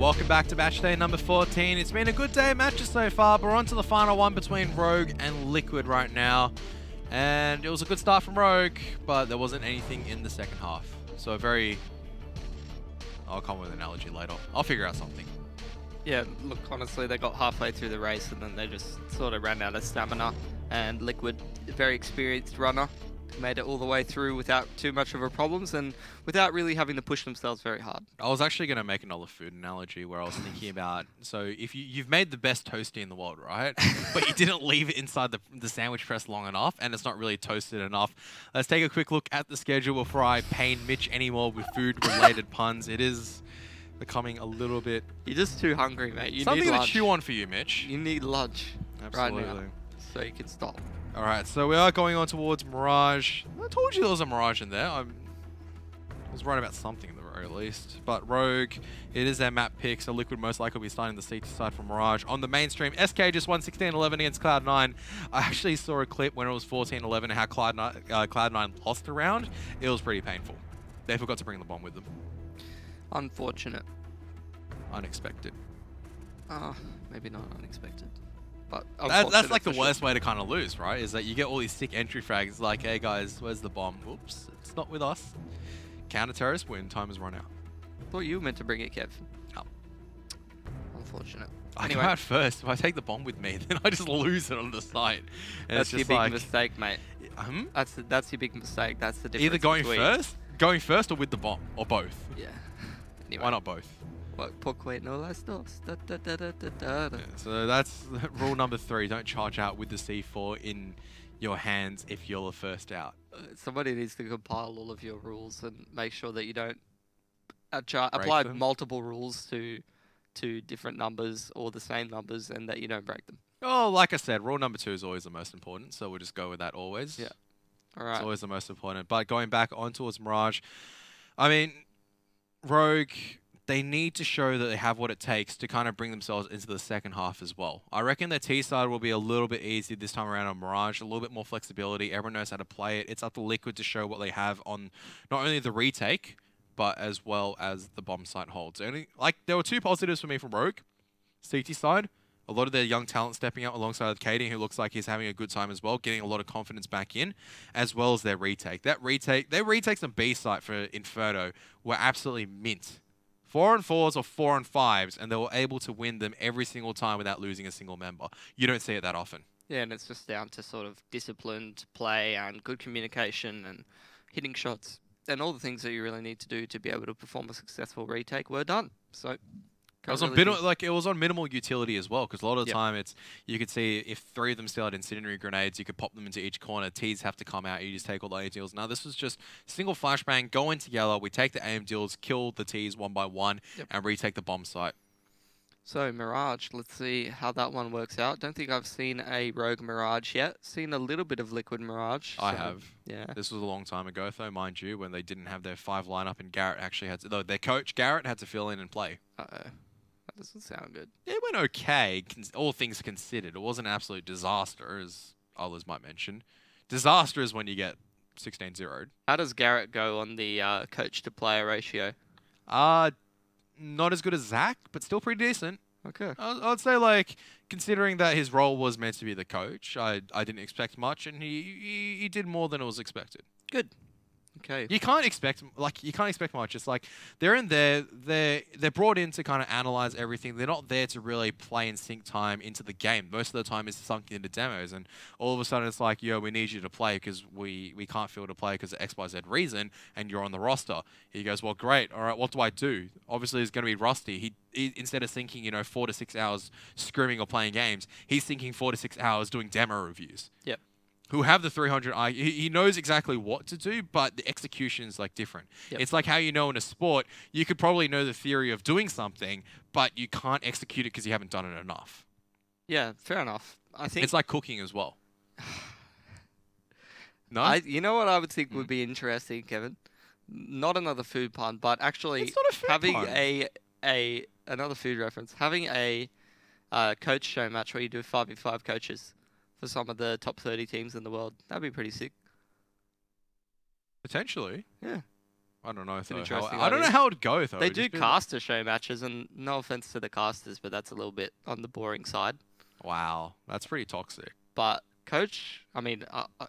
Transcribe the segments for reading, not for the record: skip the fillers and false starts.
welcome back to match day number 14. It's been a good day of matches so far, but we're on to the final one between Rogue and Liquid right now. And it was a good start from Rogue, but there wasn't anything in the second half. So a very... I'll come with an analogy later. I'll figure out something. Yeah, look, honestly, they got halfway through the race and then they just sort of ran out of stamina. And Liquid, a very experienced runner, made it all the way through without too much of a problems and without really having to push themselves very hard. I was actually going to make another food analogy where I was thinking about, so if you've made the best toasty in the world, right? But you didn't leave it inside the sandwich press long enough and it's not really toasted enough. Let's take a quick look at the schedule before I pain Mitch anymore with food-related puns. It is becoming a little bit... You're just too hungry, mate. You something need to lunch. chew on for you, Mitch. You need lunch Absolutely. right now, so you can stop. Alright, so we are going on towards Mirage. I told you there was a Mirage in there. I was right about something at the very least. But Rogue, it is their map pick, so Liquid most likely will be starting the CT side from Mirage. On the mainstream, SK just won 16-11 against Cloud9. I actually saw a clip when it was 14-11 how Cloud9 lost a round. It was pretty painful. They forgot to bring the bomb with them. Unfortunate. Unexpected. Maybe not unexpected. But that's like the worst way to kind of lose, right? Is that you get all these sick entry frags like, hey guys, where's the bomb? Oops, it's not with us. Counter-terrorist win, time has run out. Thought you were meant to bring it, Kev. Oh. Unfortunate. I Anyway. go out first. If I take the bomb with me, then I just lose it on the site. And That's it's your just big mistake, mate. That's your big mistake. That's the difference. Either going first or with the bomb, or both. Yeah. Anyway. Why not both? What? Pourquoi no las dos? Da, da, da, da, da, da. Yeah, so that's rule number 3. Don't charge out with the C4 in your hands if you're the first out. Somebody needs to compile all of your rules and make sure that you don't apply them? multiple rules to different numbers or the same numbers and that you don't break them. Oh, like I said, rule number 2 is always the most important, so we'll just go with that always. Yeah. All right. It's always the most important. But going back on towards Mirage, I mean, Rogue, they need to show that they have what it takes to kind of bring themselves into the second half as well. I reckon their T side will be a little bit easier this time around on Mirage, a little bit more flexibility. Everyone knows how to play it. It's up to Liquid to show what they have on not only the retake, but as well as the bomb site holds. There were 2 positives for me from Rogue. CT side, a lot of their young talent stepping up alongside with Katie, who looks like he's having a good time as well, getting a lot of confidence back in, as well as their retake. Their retakes on B site for Inferno were absolutely mint. 4-on-4s or 4-on-5s, and they were able to win them every single time without losing a single member. You don't see it that often. Yeah, and it's just down to sort of disciplined play and good communication and hitting shots. And all the things that you really need to do to be able to perform a successful retake were done. So it was on minimal utility as well, because a lot of the time you could see if 3 of them still had incendiary grenades, you could pop them into each corner. Ts have to come out, you just take all the aim deals. Now this was just single flashbang, go in together, we take the aim deals, kill the Ts one by one, and retake the bomb site. So Mirage, let's see how that one works out. Don't think I've seen a Rogue Mirage yet. Seen a little bit of Liquid Mirage. I have. Yeah. This was a long time ago, though, mind you, when they didn't have their 5 lineup, and Garrett actually had to. Though their coach Garrett had to fill in and play. That doesn't sound good. It went okay, all things considered. It wasn't an absolute disaster, as others might mention. Disaster is when you get 16-0'd. How does Garrett go on the coach-to-player ratio? Not as good as Zach, but still pretty decent. Okay. I'd say, like, considering that his role was meant to be the coach, I didn't expect much, and he did more than it was expected. Good. Okay. You can't expect much. It's like they're in there, they're brought in to kind of analyze everything. They're not there to really play and sink time into the game. Most of the time is sunk into demos, and all of a sudden it's like, yo, we need you to play because we can't feel to play because of XYZ reason, and you're on the roster. He goes, well, great. All right, what do I do? Obviously, he's going to be rusty. He instead of thinking 4 to 6 hours scrimming or playing games, he's thinking 4 to 6 hours doing demo reviews. Yep. Who have the 300 IQ. He knows exactly what to do, but the execution is like different. Yep. It's like how in a sport, you could probably know the theory of doing something, but you can't execute it because you haven't done it enough. Yeah, fair enough. I think it's like cooking as well. No? You know what I would think would be interesting, Kevin? Not another food pun, but actually It's not a food having pun. another food reference. Having a coach show match where you do 5v5 coaches for some of the top 30 teams in the world. That'd be pretty sick. Potentially. Yeah. I don't know. an Though, interesting I don't know idea. how it'd go though. They It'd do just be caster show matches, and no offense to the casters, but that's a little bit on the boring side. Wow, that's pretty toxic. But coach, I mean,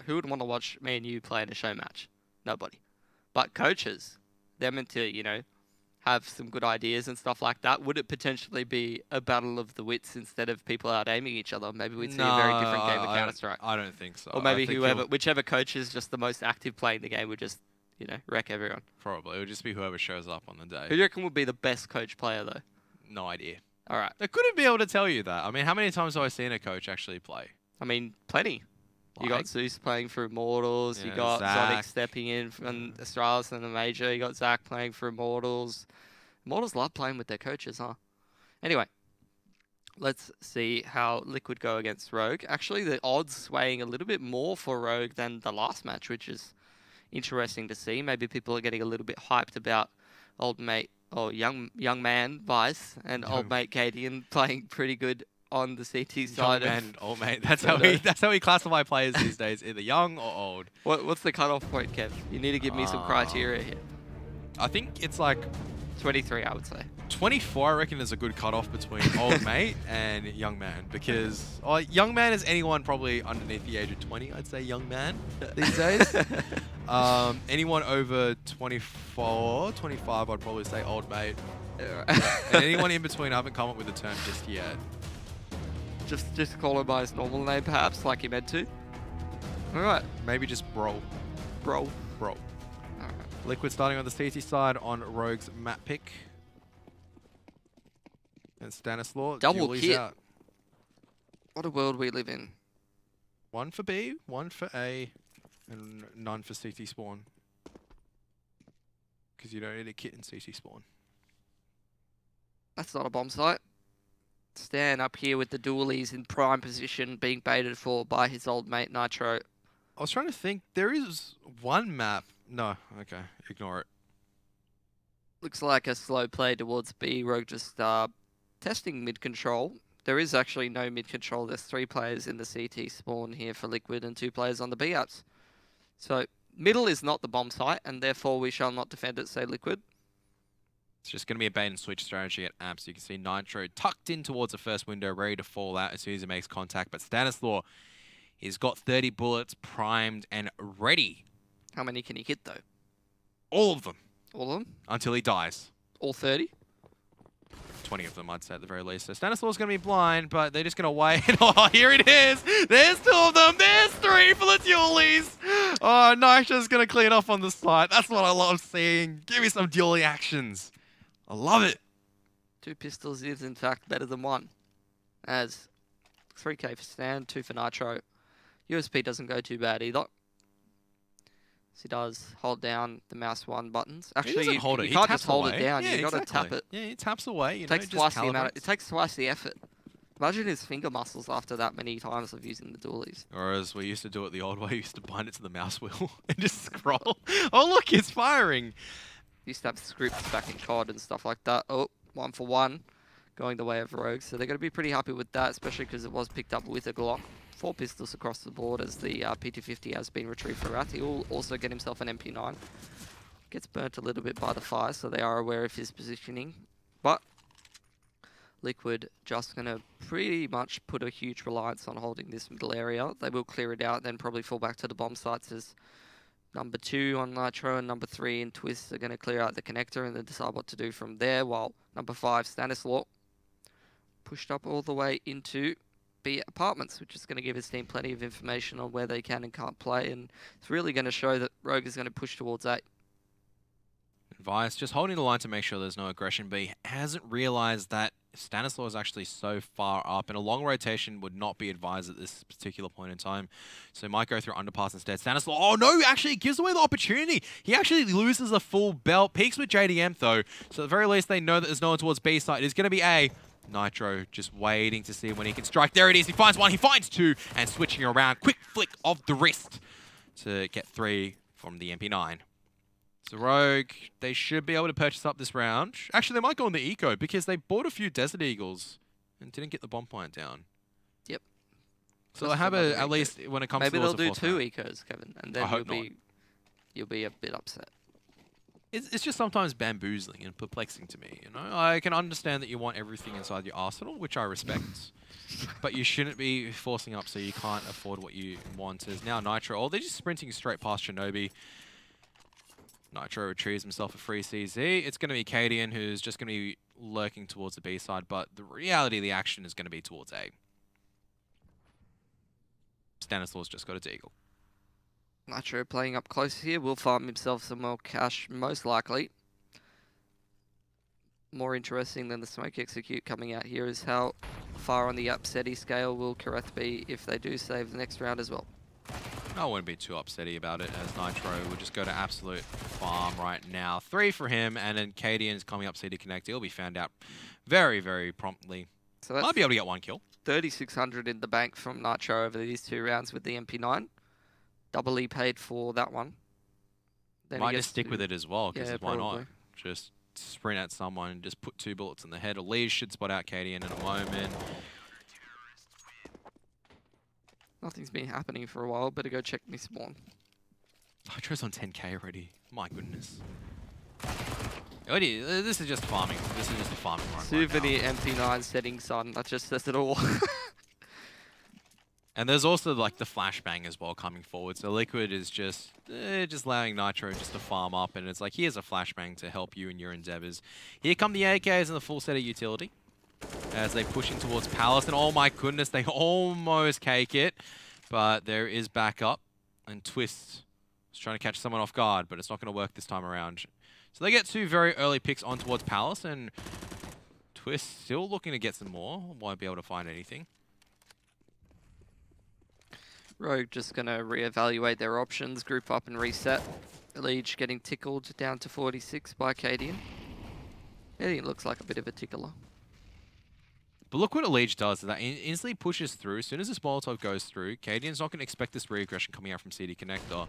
who would want to watch me and you play in a show match? Nobody. But coaches, they're meant to, you know, have some good ideas and stuff like that. Would it potentially be a battle of the wits instead of people out aiming each other? Maybe we'd see a very different game of Counter-Strike. I don't think so. Or maybe whichever coach is just the most active playing the game would just, you know, wreck everyone. Probably. It would just be whoever shows up on the day. Who do you reckon would be the best coach player, though? No idea. All right. I couldn't be able to tell you that. I mean, how many times have I seen a coach actually play? I mean, plenty. You got Zeus playing for Immortals. Yeah, You got Zach. Zonic stepping in from Astralis in the major. You got Zach playing for Immortals. Immortals love playing with their coaches, huh? Anyway, let's see how Liquid go against Rogue. Actually, the odds swaying a little bit more for Rogue than the last match, which is interesting to see. Maybe people are getting a little bit hyped about old mate or young man Vice and old mate Cadian playing pretty good on the CT side. Young man, old mate. That's how we classify players these days, either young or old. What's the cutoff point, Kev? You need to give me some criteria here. I think it's like 23, I would say. 24, I reckon, is a good cutoff between old mate and young man, because young man is anyone probably underneath the age of 20. I'd say young man these days. Anyone over 24, 25, I'd probably say old mate. And anyone in between, I haven't come up with a term just yet. Just call him by his normal name, perhaps, like he meant to. All right. Maybe just bro. Bro. All right. Liquid starting on the CT side on Rogue's map pick. And Stanislaw. Double kit. Out. What a world we live in. One for B, one for A, and none for CT spawn. Because you don't need a kit in CT spawn. That's not a bomb site. Stan up here with the dualies in prime position, being baited for by his old mate Nitro. I was trying to think. There is one map. No, okay, ignore it. Looks like a slow play towards B. Rogue just testing mid control. There is actually no mid control. There's 3 players in the CT spawn here for Liquid and 2 players on the B apps. So middle is not the bomb site, and therefore we shall not defend it, say Liquid. It's just going to be a bait and switch strategy at apps. You can see Nitro tucked in towards the first window, ready to fall out as soon as he makes contact. But Stanislaw, he's got 30 bullets primed and ready. How many can he hit, though? All of them. All of them? Until he dies. All 30? 20 of them, I'd say, at the very least. So Stanislaw's going to be blind, but they're just going to wait. Oh, here it is. There's 2 of them. There's 3 for the dualies. Oh, Nitro's going to clean off on the site. That's what I love seeing. Give me some dualie actions. I love it. 2 pistols is, in fact, better than 1. As 3k for Stan, 2 for Nitro. USP doesn't go too bad either. So he does hold down the mouse 1 buttons. Actually, you can't just hold it down. Yeah, You've got to tap it. Yeah, he taps away. It takes twice the amount. It takes twice the effort. Imagine his finger muscles after that many times of using the dualies. Or as we used to do it the old way, we used to bind it to the mouse wheel and just scroll. Oh, look, it's firing. Used to have scripts back in COD and stuff like that. Oh, 1 for 1, going the way of Rogue. So they're going to be pretty happy with that, especially because it was picked up with a Glock. 4 pistols across the board as the PT-50 has been retrieved for Wrath. He will also get himself an MP9. Gets burnt a little bit by the fire, so they are aware of his positioning. But Liquid just going to pretty much put a huge reliance on holding this middle area. They will clear it out, then probably fall back to the bomb sites as number 2 on Nitro and number 3 in Twist are going to clear out the connector and then decide what to do from there, while number 5, Stanislaw, pushed up all the way into B apartments, which is going to give his team plenty of information on where they can and can't play, and it's really going to show that Rogue is going to push towards 8. Vice just holding the line to make sure there's no aggression, but he hasn't realized that Stanislaw is actually so far up, and a long rotation would not be advised at this particular point in time. So he might go through underpass instead. Stanislaw, oh no, actually it gives away the opportunity. He actually loses a full belt. Peaks with JDM though, so at the very least they know that there's no one towards B side. It's going to be A. Nitro just waiting to see when he can strike. There it is. He finds 1, he finds 2, and switching around. Quick flick of the wrist to get 3 from the MP9. So Rogue, they should be able to purchase up this round. Actually, they might go on the eco because they bought a few Desert Eagles and didn't get the bomb point down. Yep. So they have at least when it comes maybe to they'll do 2 ecos, Kevin, and then you'll be a bit upset. it's just sometimes bamboozling and perplexing to me, you know? I can understand that you want everything inside your arsenal, which I respect. But you shouldn't be forcing up so you can't afford what you want. As now Nitro, oh, they're just sprinting straight past Shinobi. Nitro retrieves himself a free CZ. It's going to be Cadian who's just going to be lurking towards the B side, but the reality of the action is going to be towards A. Stanislaus just got a deagle. Nitro playing up close here, will farm himself some more cash, most likely. More interesting than the smoke execute coming out here is how far on the upsetty scale will Kareth be if they do save the next round as well. I wouldn't be too upsetty about it, as Nitro will just go to absolute farm right now. 3 for him, and then Cadian's coming up CD Connect. He'll be found out very, very promptly. So that's might be able to get 1 kill. 3,600 in the bank from Nitro over these 2 rounds with the MP9. Doubly paid for that one. Then Might just stick with it as well, because why probably not? Just sprint at someone and just put 2 bullets in the head. Elise should spot out Cadian in a moment. Nothing's been happening for a while. Better go check me spawn. Nitro's on 10k already. My goodness. This is just farming. This is just a farming run. Too many MP9 settings, son. That just says it all. And there's also like the flashbang as well coming forward. So Liquid is just allowing Nitro just to farm up, and it's like, here's a flashbang to help you in your endeavors. Here come the AKs and the full set of utility as they push in towards Palace, and oh my goodness, they almost cake it, but there is backup, and Twist is trying to catch someone off guard, but it's not going to work this time around. So they get 2 very early picks on towards Palace, and Twist still looking to get some more. Won't be able to find anything. Rogue just going to reevaluate their options, group up and reset. Liege getting tickled down to 46 by Cadian. Cadian looks like a bit of a tickler. But look what Liege does, is that he instantly pushes through. As soon as this Molotov goes through, Cadian's not going to expect this re-aggression coming out from CD Connector.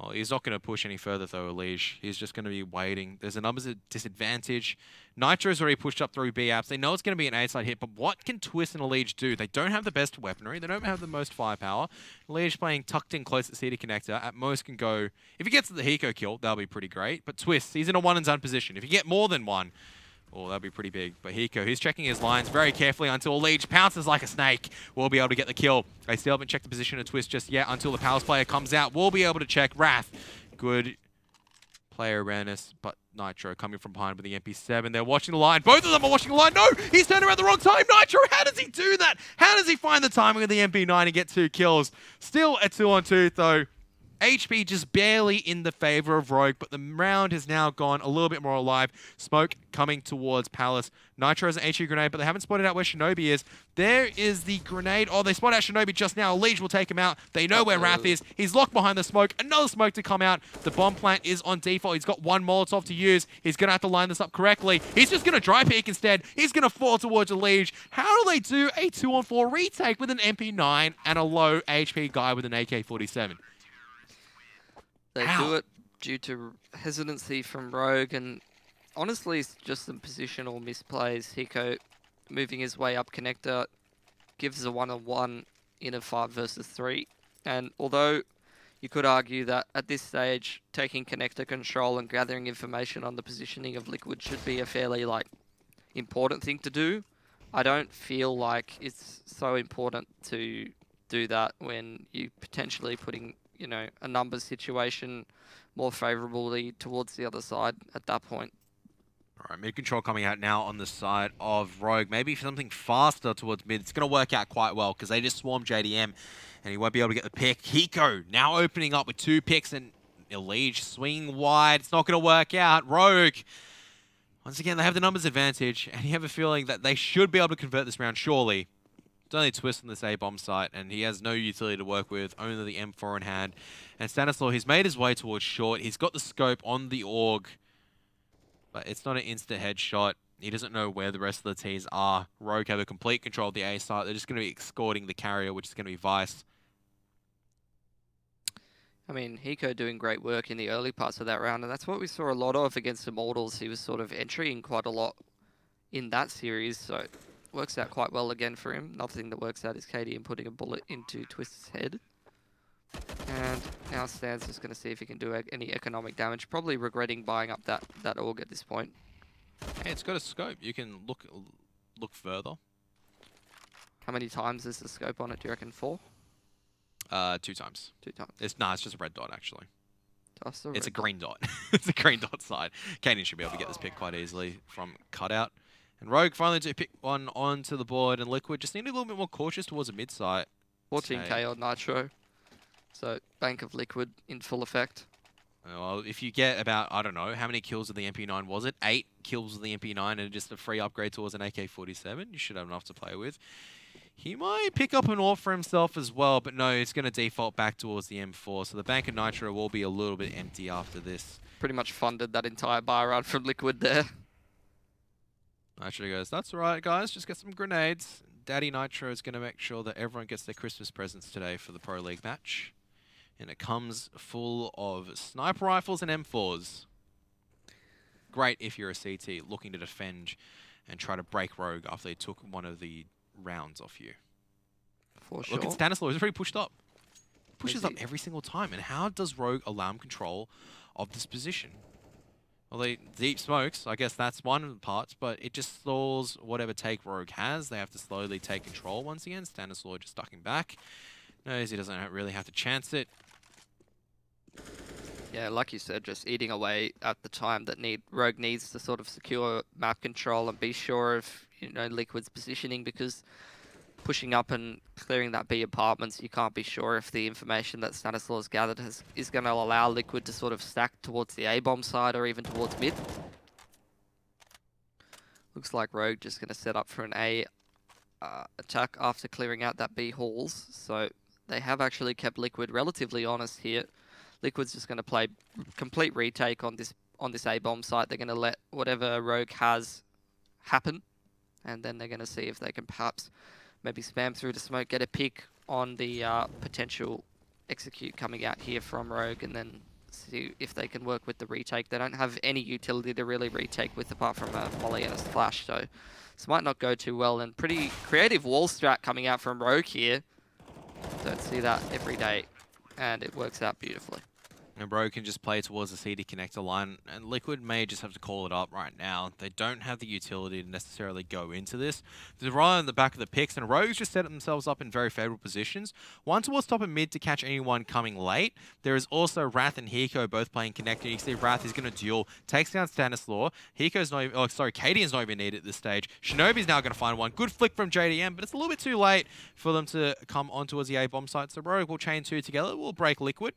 Oh, he's not going to push any further though, Liege. He's just going to be waiting. There's a numbers disadvantage. Nitro's already pushed up through B apps. They know it's going to be an A-side hit, but what can Twist and Liege do? They don't have the best weaponry. They don't have the most firepower. Liege playing tucked in close at CD Connector. At most can go... If he gets the Hiko kill, that'll be pretty great. But Twist, he's in a 1 and done position. If you get more than 1... Oh, that'd be pretty big. But Hiko, he's checking his lines very carefully until Liege pounces like a snake. We'll be able to get the kill. They still haven't checked the position of Twist just yet until the Palace player comes out. We'll be able to check Wrath. Good player awareness, but Nitro coming from behind with the MP7. They're watching the line. Both of them are watching the line. No! He's turned around the wrong time. Nitro, how does he do that? How does he find the timing of the MP9 and get 2 kills? Still a 2-on-2, though. HP just barely in the favor of Rogue, but the round has now gone a little bit more alive. Smoke coming towards Palace. Nitro has an HE grenade, but they haven't spotted out where Shinobi is. There is the grenade. Oh, they spot out Shinobi just now. Liege will take him out. They know where Wrath is. He's locked behind the smoke. Another smoke to come out. The bomb plant is on default. He's got 1 Molotov to use. He's going to have to line this up correctly. He's just going to dry peek instead. He's going to fall towards a Liege. How do they do a 2-on-4 retake with an MP9 and a low HP guy with an AK-47? They do it due to hesitancy from Rogue, and honestly, it's just some positional misplays. Hiko moving his way up connector gives a 1-on-1 in a 5 versus 3. And although you could argue that at this stage, taking connector control and gathering information on the positioning of Liquid should be a fairly important thing to do, I don't feel like it's so important to do that when you potentially putting a numbers situation more favorably towards the other side at that point. All right, mid control coming out now on the side of Rogue. Maybe something faster towards mid. It's going to work out quite well because they just swarm JDM and he won't be able to get the pick. Hiko now opening up with 2 picks and Liege swinging wide. It's not going to work out. Rogue, once again, they have the numbers advantage and you have a feeling that they should be able to convert this round, surely. It's only Twist on this A-bomb site, and he has no utility to work with, only the M4 in hand. And Stanislaus, he's made his way towards short. He's got the scope on the AUG, but it's not an instant headshot. He doesn't know where the rest of the T's are. Rogue have a complete control of the A site. They're just going to be escorting the carrier, which is going to be Vice. I mean, Hiko doing great work in the early parts of that round, and that's what we saw a lot of against Immortals. He was sort of entering quite a lot in that series, so... Works out quite well again for him. Another thing that works out is Cadian putting a bullet into Twist's head. And now Stan's just going to see if he can do any economic damage. Probably regretting buying up that org at this point. Hey, it's got a scope. You can look further. How many times is the scope on it, do you reckon? 4? 2 times. 2 times. It's just a red dot, actually. It's a green dot. It's a green dot side. Kanan should be able to get this pick quite easily from cutout. And Rogue finally do pick one onto the board, and Liquid just need to be a little bit more cautious towards the mid site. 14k on Nitro. So Bank of Liquid in full effect. Well, if you get about, I don't know, how many kills with the MP9 was it? 8 kills with the MP9 and just a free upgrade towards an AK-47, you should have enough to play with. He might pick up an AWP for himself as well, but no, it's going to default back towards the M4. So the Bank of Nitro will be a little bit empty after this. Pretty much funded that entire buy run from Liquid there. Nitro goes, that's all right, guys, just get some grenades. Daddy Nitro is going to make sure that everyone gets their Christmas presents today for the Pro League match. And it comes full of sniper rifles and M4s. Great if you're a CT looking to defend and try to break Rogue after they took one of the rounds off you. For sure. Look at Stanislaw, he's already pushed up. Pushes up every single time. And how does Rogue alarm control of this position? Well, they deep smokes, I guess that's one of the parts, but it just stalls whatever take Rogue has. They have to slowly take control once again. Stanislaw just ducking back. Knows he doesn't really have to chance it. Yeah, like you said, just eating away at the time that Rogue needs to sort of secure map control and be sure of, you know, Liquid's positioning, because pushing up and clearing that B apartments, you can't be sure if the information that Stanislaw has gathered is going to allow Liquid to sort of stack towards the A-bomb side or even towards mid. Looks like Rogue just going to set up for an A attack after clearing out that B halls. So they have actually kept Liquid relatively honest here. Liquid's just going to play complete retake on this A-bomb site. They're going to let whatever Rogue has happen, and then they're going to see if they can perhaps maybe spam through the smoke, get a pick on the potential execute coming out here from Rogue, and then see if they can work with the retake. They don't have any utility to really retake with apart from a molly and a splash, so this might not go too well. And pretty creative wall strat coming out from Rogue here. Don't see that every day, and it works out beautifully. And Rogue can just play towards the CD connector line, and Liquid may just have to call it up right now. They don't have the utility to necessarily go into this. They're right on the back of the picks, and Rogue's just set themselves up in very favorable positions. One towards top and mid to catch anyone coming late. There is also Wrath and Hiko both playing connector. You can see Wrath is going to duel, takes down Stanislaw. Hiko's not even, Cadian's not even needed at this stage. Shinobi's now going to find one. Good flick from JDM, but it's a little bit too late for them to come on towards the A-bomb site. So Rogue will chain 2 together. We'll break Liquid.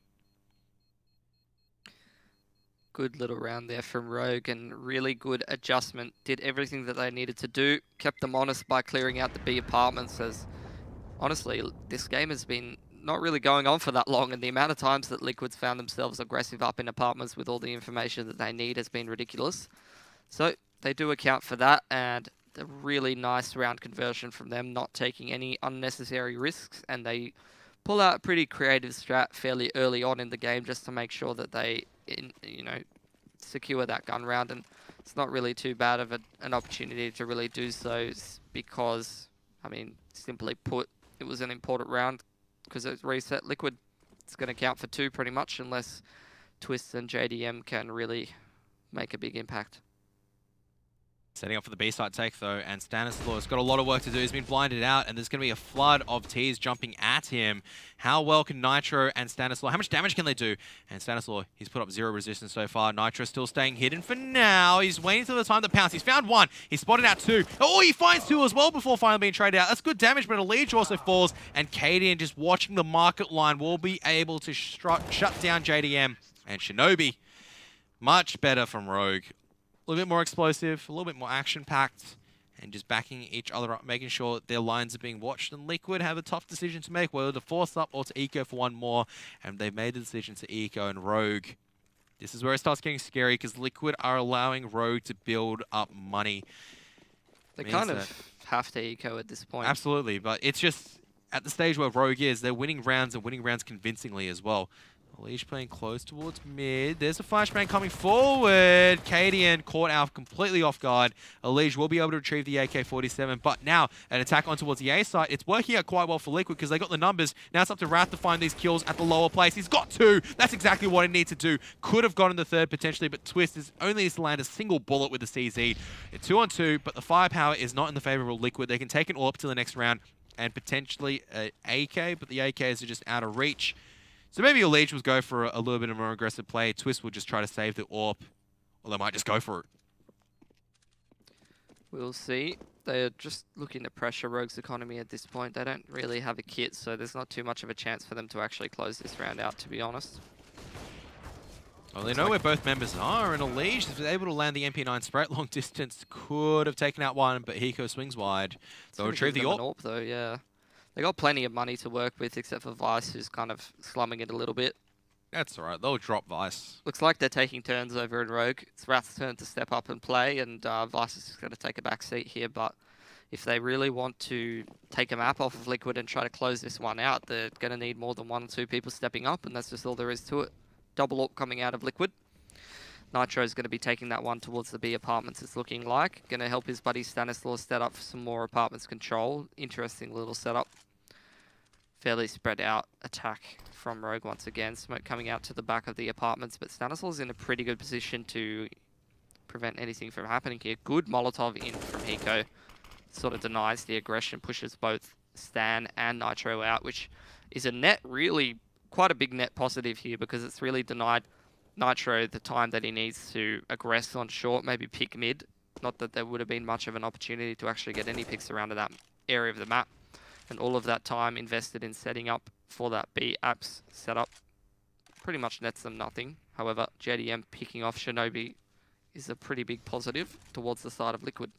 Good little round there from Rogue, and really good adjustment. Did everything that they needed to do. Kept them honest by clearing out the B apartments, as honestly, this game has been not really going on for that long, and the amount of times that Liquid's found themselves aggressive up in apartments with all the information that they need has been ridiculous. So they do account for that, and a really nice round conversion from them, not taking any unnecessary risks, and they pull out a pretty creative strat fairly early on in the game just to make sure that they secure that gun round. And it's not really too bad of an opportunity to really do so, because, I mean, simply put, it was an important round because it's reset Liquid. It's going to count for 2 pretty much, unless Twists and JDM can really make a big impact. Setting up for the B-side take, though, and Stanislaw's got a lot of work to do. He's been blinded out, and there's going to be a flood of T's jumping at him. How well can Nitro and Stanislaw, how much damage can they do? And Stanislaw, he's put up 0 resistance so far. Nitro still staying hidden for now. He's waiting till the time to pounce. He's found 1. He's spotted out 2. Oh, he finds 2 as well before finally being traded out. That's good damage, but Elite also falls, and Cadian, just watching the market line, will be able to shut down JDM. And Shinobi, much better from Rogue. A little bit more explosive, a little bit more action-packed, and just backing each other up, making sure that their lines are being watched. And Liquid have a tough decision to make, whether to force up or to eco for one more. And they've made the decision to eco, and Rogue, this is where it starts getting scary, because Liquid are allowing Rogue to build up money. They kind of have to eco at this point. Absolutely, but it's just at the stage where Rogue is, they're winning rounds and winning rounds convincingly as well. Leash playing close towards mid. There's a flashbang coming forward. Cadian caught out completely off guard. Elige will be able to retrieve the AK-47, but now an attack on towards the A site. It's working out quite well for Liquid because they got the numbers. Now it's up to Wrath to find these kills at the lower place. He's got two. That's exactly what he needs to do. Could have gotten the third potentially, but Twist is only needs to land a single bullet with the CZ. It's 2-on-2, but the firepower is not in the favor of Liquid. They can take it all up to the next round and potentially an AK, but the AKs are just out of reach. So maybe Elige will go for a little bit of more aggressive play. Twist will just try to save the AWP, or they might just go for it. We'll see. They're just looking to pressure Rogue's economy at this point. They don't really have a kit, so there's not too much of a chance for them to actually close this round out, to be honest. Well, they know where both members are, and Elige is able to land the MP9 spray at long distance. Could have taken out one, but Hiko swings wide. They'll retrieve the AWP. Though, yeah. They got plenty of money to work with, except for Vice, who's kind of slumming it a little bit. That's alright, they'll drop Vice. Looks like they're taking turns over in Rogue. It's Wrath's turn to step up and play, and Vice is just going to take a back seat here, but if they really want to take a map off of Liquid and try to close this one out, they're going to need more than 1 or 2 people stepping up, and that's just all there is to it. Double AWP coming out of Liquid. Nitro is going to be taking that one towards the B apartments, it's looking like. Going to help his buddy Stanislaus set up for some more apartments control. Interesting little setup. Fairly spread out attack from Rogue once again. Smoke coming out to the back of the apartments, but Stanislaus is in a pretty good position to prevent anything from happening here. Good Molotov in from Hiko. Sort of denies the aggression, pushes both Stan and Nitro out, which is a net really quite a big net positive here because it's really denied Nitro the time that he needs to aggress on short, maybe pick mid. Not that there would have been much of an opportunity to actually get any picks around to that area of the map. And all of that time invested in setting up for that B apps setup pretty much nets them nothing. However, JDM picking off Shinobi is a pretty big positive towards the side of Liquid.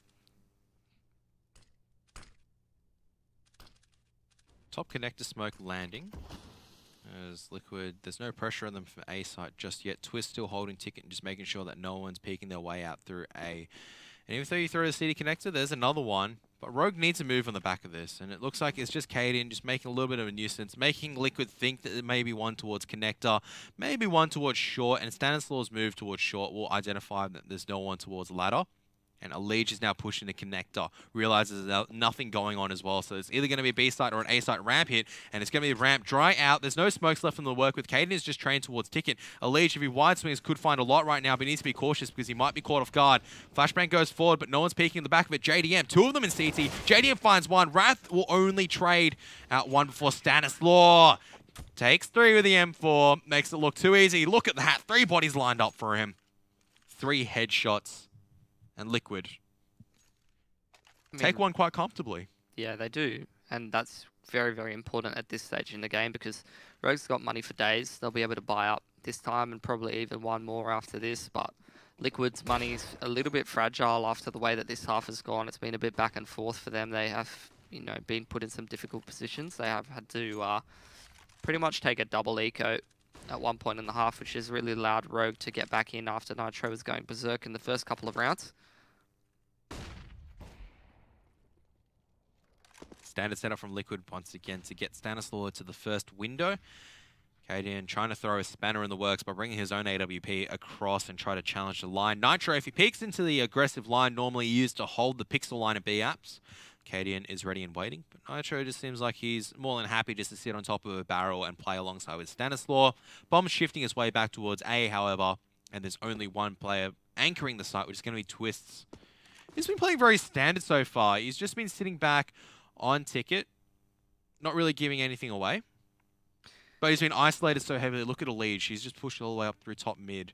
Top connector smoke landing. As Liquid, there's no pressure on them from A site just yet. Twist still holding ticket and just making sure that no one's peeking their way out through A. And even though you throw the CD connector, there's another one. But Rogue needs to move on the back of this. And it looks like it's just Cadian just making a little bit of a nuisance, making Liquid think that it may be one towards connector, maybe one towards short, and Stanislaus' move towards short will identify that there's no one towards ladder. And Elige is now pushing the connector, realizes there's nothing going on as well. So it's either going to be a B site or an A site ramp hit, and it's going to be a ramp dry out. There's no smokes left in the work with. Caden is just trained towards ticket. Elige, if he wide swings, could find a lot right now, but he needs to be cautious because he might be caught off guard. Flashbang goes forward, but no one's peeking in the back of it. JDM, 2 of them in CT. JDM finds one. Wrath will only trade out one before Stanislaus takes 3 with the M4, makes it look too easy. Look at that, 3 bodies lined up for him. 3 headshots. And Liquid take one quite comfortably. Yeah, they do. And that's very, very important at this stage in the game because Rogue's got money for days. They'll be able to buy up this time and probably even one more after this. But Liquid's money's a little bit fragile after the way that this half has gone. It's been a bit back and forth for them. They have, you know, been put in some difficult positions. They have had to pretty much take a double eco at one point in the half, which has really allowed Rogue to get back in after Nitro was going berserk in the first couple of rounds. Standard setup from Liquid once again to get Stanislaus to the first window. Cadian trying to throw a spanner in the works by bringing his own AWP across and try to challenge the line. Nitro, if he peeks into the aggressive line normally used to hold the pixel line of B apps, Cadian is ready and waiting. But Nitro just seems like he's more than happy just to sit on top of a barrel and play alongside with Stanislaus. Bomb shifting his way back towards A, however, and there's only one player anchoring the site, which is going to be Twists. He's been playing very standard so far. He's just been sitting back on ticket, not really giving anything away. But he's been isolated so heavily. Look at Elige. He's just pushed all the way up through top mid.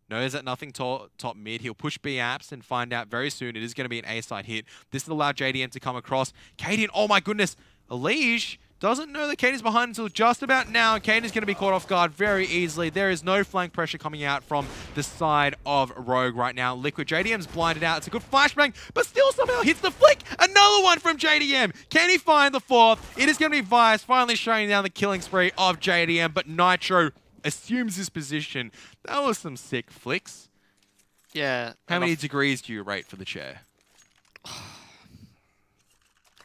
Knows that nothing top mid. He'll push B apps and find out very soon it is going to be an A side hit. This will allow JDM to come across. Cadian, oh my goodness. Elige doesn't know that Cadian's behind until just about now. Cadian's going to be caught off guard very easily. There is no flank pressure coming out from the side of Rogue right now. Liquid, JDM's blinded out. It's a good flashbang, but still somehow hits the flick. Another one from JDM. Can he find the 4th? It is going to be Vice finally showing down the killing spree of JDM, but Nitro assumes his position. That was some sick flicks. Yeah. How many degrees do you rate for the chair?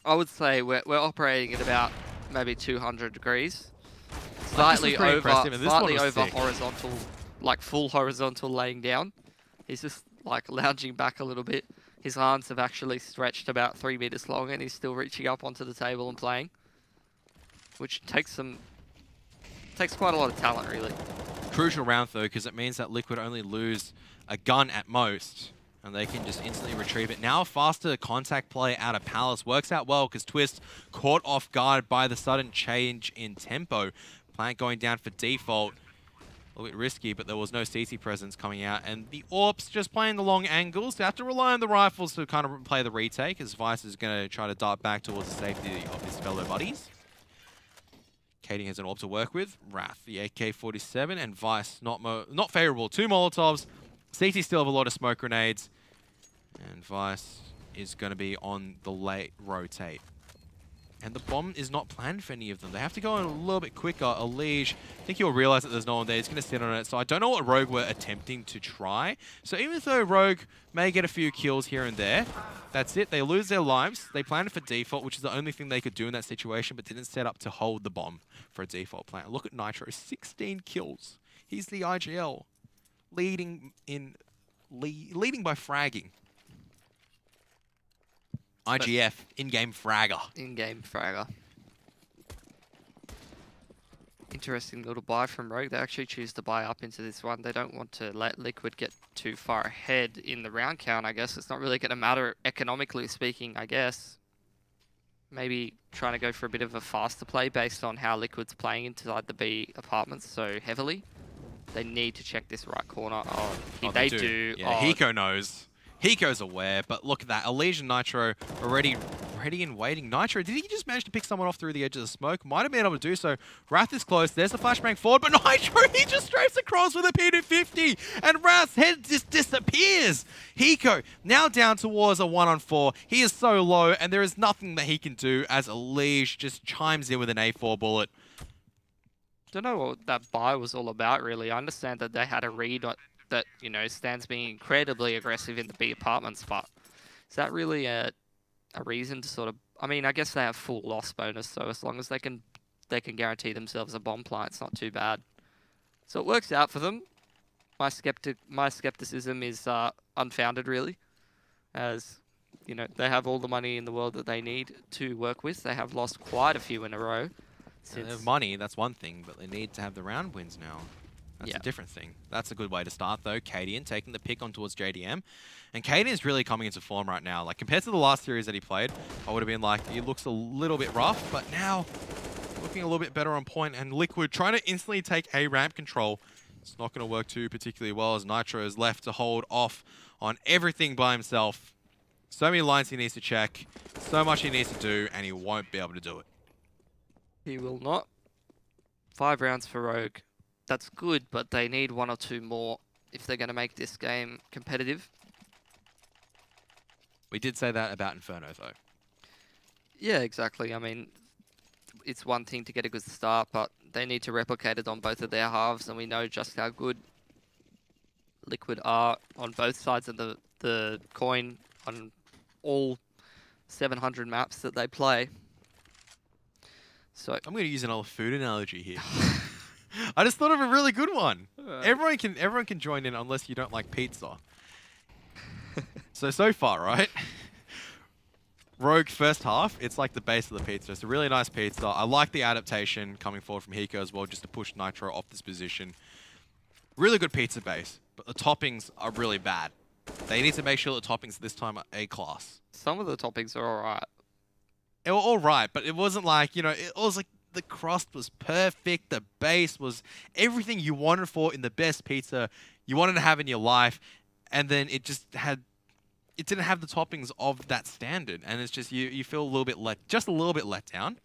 I would say we're operating at about maybe 200 degrees. slightly pretty over, impressive, and this one slightly was over sick. horizontal, like full horizontal laying down. He's just like lounging back a little bit. His arms have actually stretched about 3 meters long, and he's still reaching up onto the table and playing, which takes quite a lot of talent, really. Crucial round though, because it means that Liquid only lose a gun at most, and they can just instantly retrieve it. Now, faster contact play out of Palace works out well because Twist caught off guard by the sudden change in tempo. Plant going down for default. A little bit risky, but there was no CT presence coming out, and the AWPs just playing the long angles. They have to rely on the rifles to kind of play the retake, as Vice is going to try to dart back towards the safety of his fellow buddies. Katie has an AWP to work with. Wrath, the AK-47, and Vice not favorable. 2 Molotovs. CT still have a lot of smoke grenades, and Vice is going to be on the late rotate. And the bomb is not planned for any of them. They have to go in a little bit quicker. Elige, I think he'll realize that there's no one there. He's going to sit on it. So I don't know what Rogue were attempting to try. So even though Rogue may get a few kills here and there, that's it. They lose their lives. They planned for default, which is the only thing they could do in that situation, but didn't set up to hold the bomb for a default plan. Look at Nitro, 16 kills. He's the IGL, leading by fragging. IGF, in-game fragger. In-game fragger. Interesting little buy from Rogue. They actually choose to buy up into this one. They don't want to let Liquid get too far ahead in the round count, I guess. It's not really going to matter economically speaking, I guess. Maybe trying to go for a bit of a faster play based on how Liquid's playing inside the B apartments so heavily. They need to check this right corner. Oh, they do. Yeah, oh. Hiko knows. Hiko's aware, but look at that. Elysian Nitro already ready and waiting. Nitro, did he just manage to pick someone off through the edge of the smoke? Might have been able to do so. Wrath is close. There's the flashbang forward, but Nitro, he just strafes across with a P250, and Wrath's head just disappears. Hiko now down towards a 1-on-4. He is so low, and there is nothing that he can do as Elige just chimes in with an A4 bullet. Don't know what that buy was all about, really. I understand that they had a read that, you know, Stan's being incredibly aggressive in the B apartments, but is that really a reason to sort of... I mean, I guess they have full loss bonus, so as long as they can guarantee themselves a bomb plant, it's not too bad. So it works out for them. My skepticism is unfounded, really, as, you know, they have all the money in the world that they need to work with. They have lost quite a few in a row. They have money, that's one thing, but they need to have the round wins now. That's a different thing. That's a good way to start, though. Cadian taking the pick on towards JDM. And Cadian is really coming into form right now. Like, compared to the last series that he played, I would have been like, he looks a little bit rough, but now looking a little bit better on point. And Liquid trying to instantly take A ramp control. It's not going to work too particularly well as Nitro is left to hold off on everything by himself. So many lines he needs to check, so much he needs to do, and he won't be able to do it. He will not. 5 rounds for Rogue. That's good, but they need 1 or 2 more if they're going to make this game competitive. We did say that about Inferno, though. Yeah, exactly. I mean, it's one thing to get a good start, but they need to replicate it on both of their halves, and we know just how good Liquid are on both sides of the coin on all 700 maps that they play. So I'm going to use another food analogy here. I just thought of a really good one. Everyone can join in unless you don't like pizza. So far, right? Rogue first half, it's like the base of the pizza. It's a really nice pizza. I like the adaptation coming forward from Hiko as well, just to push Nitro off this position. Really good pizza base, but the toppings are really bad. They need to make sure the toppings this time are A-class. Some of the toppings are alright. They were alright, but it wasn't like, you know, it was like the crust was perfect, the base was everything you wanted for in the best pizza you wanted to have in your life, and then it didn't have the toppings of that standard, and it's just you feel a little bit let down.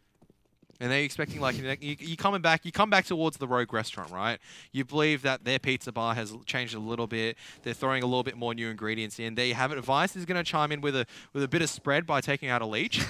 And they're expecting, like, you come back towards the Rogue restaurant, right? You believe that their pizza bar has changed a little bit. They're throwing a little bit more new ingredients in. There you have it. Vice is going to chime in with a bit of spread by taking out a leech.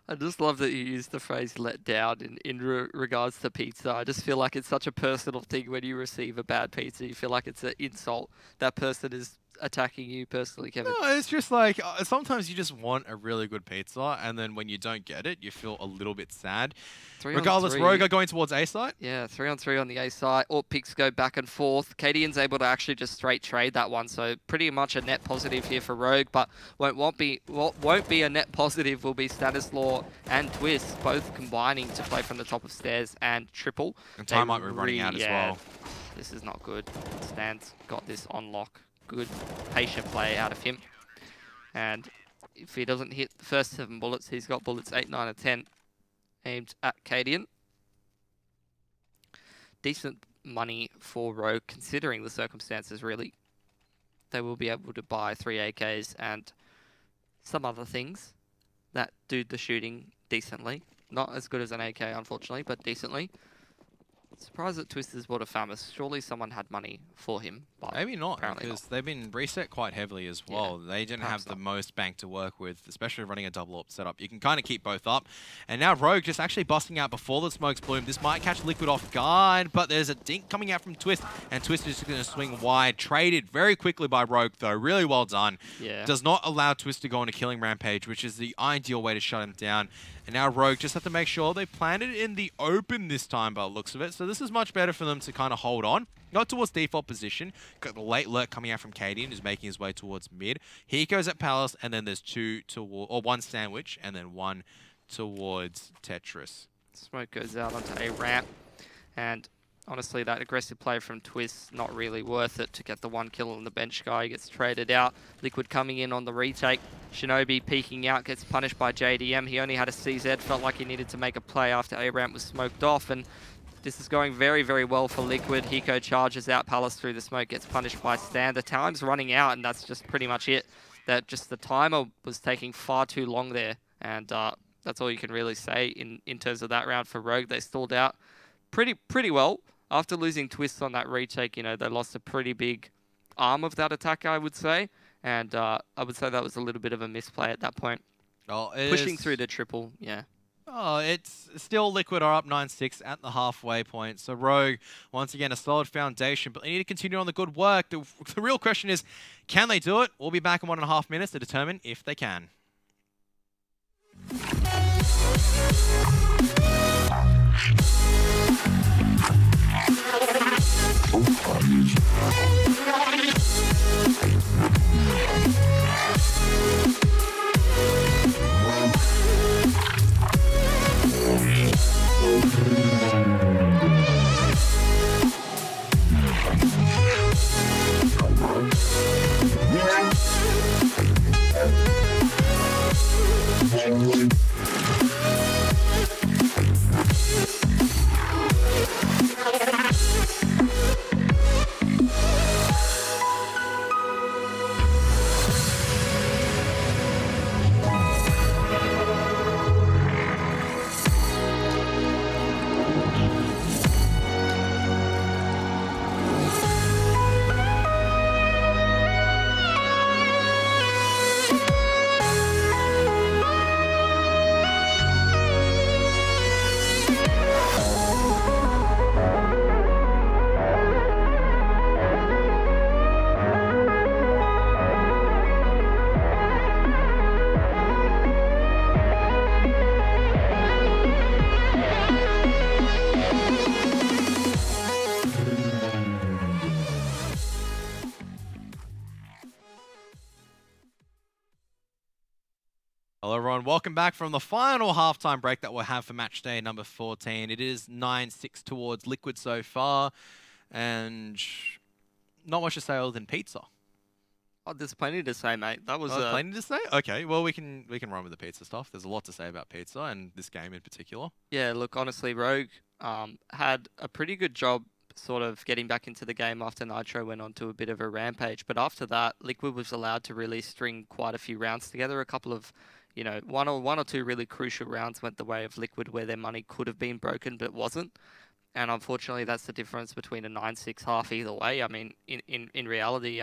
I just love that you use the phrase let down in regards to pizza. I just feel like it's such a personal thing when you receive a bad pizza. You feel like it's an insult. That person is attacking you personally, Kevin? No, it's just like sometimes you just want a really good pizza, and then when you don't get it, you feel a little bit sad. 3 on Regardless, 3. Rogue are going towards A site. Yeah, 3 on 3 on the A side. All picks go back and forth. Cadian's able to actually just straight trade that one, so pretty much a net positive here for Rogue. But what won't be a net positive will be Stanislaw and Twist both combining to play from the top of stairs and triple. And time might be running out as well. This is not good. Stan's got this on lock. Good patient play out of him. And if he doesn't hit the first 7 bullets, he's got bullets 8, 9, and 10 aimed at Cadian. Decent money for Rogue, considering the circumstances, really. They will be able to buy 3 AKs and some other things that do the shooting decently. Not as good as an AK, unfortunately, but decently. Surprised that Twist is water famous. Surely someone had money for him. But maybe not, apparently because not. they've been reset quite heavily as well. Yeah, they didn't have the not. most bank to work with, especially running a double up setup. You can kind of keep both up. And now Rogue just actually busting out before the smokes bloom. This might catch Liquid off guard, but there's a dink coming out from Twist, and Twist is just going to swing wide. Traded very quickly by Rogue, though. Really well done. Yeah. Does not allow Twist to go on a killing rampage, which is the ideal way to shut him down. And now Rogue just have to make sure they planted it in the open this time by the looks of it. So this is much better for them to kind of hold on. Not towards default position. Got the late lurk coming out from Cadian, who's making his way towards mid. He goes at Palace, and then there's one sandwich, and then one towards Tetris. Smoke goes out onto a ramp. And honestly, that aggressive play from Twist, not really worth it to get the 1 kill on the bench guy. He gets traded out. Liquid coming in on the retake. Shinobi peeking out, gets punished by JDM. He only had a CZ, felt like he needed to make a play after A-Ramp was smoked off. And this is going very, very well for Liquid. Hiko charges out, Palace through the smoke, gets punished by Stan. The time's running out, and that's just pretty much it. That just the timer was taking far too long there. And that's all you can really say in terms of that round for Rogue. They stalled out pretty well. After losing Twist on that retake, you know, they lost a pretty big arm of that attack, I would say. And I would say that was a little bit of a misplay at that point. Oh, Pushing through the triple, yeah. Oh, it's still Liquid are up 9-6 at the halfway point. So Rogue, once again, a solid foundation, but they need to continue on the good work. The real question is, can they do it? We'll be back in 1.5 minutes to determine if they can. Hello everyone, welcome back from the final halftime break that we'll have for match day number 14. It is 9-6 towards Liquid so far, and not much to say other than pizza. Oh, there's plenty to say, mate. That was plenty to say? Okay, well we can run with the pizza stuff. There's a lot to say about pizza and this game in particular. Yeah, look, honestly, Rogue had a pretty good job sort of getting back into the game after Nitro went on to a bit of a rampage. But after that, Liquid was allowed to really string quite a few rounds together. A couple of, you know, one or two really crucial rounds went the way of Liquid where their money could have been broken but wasn't. And unfortunately, that's the difference between a 9-6 half either way. I mean, in reality,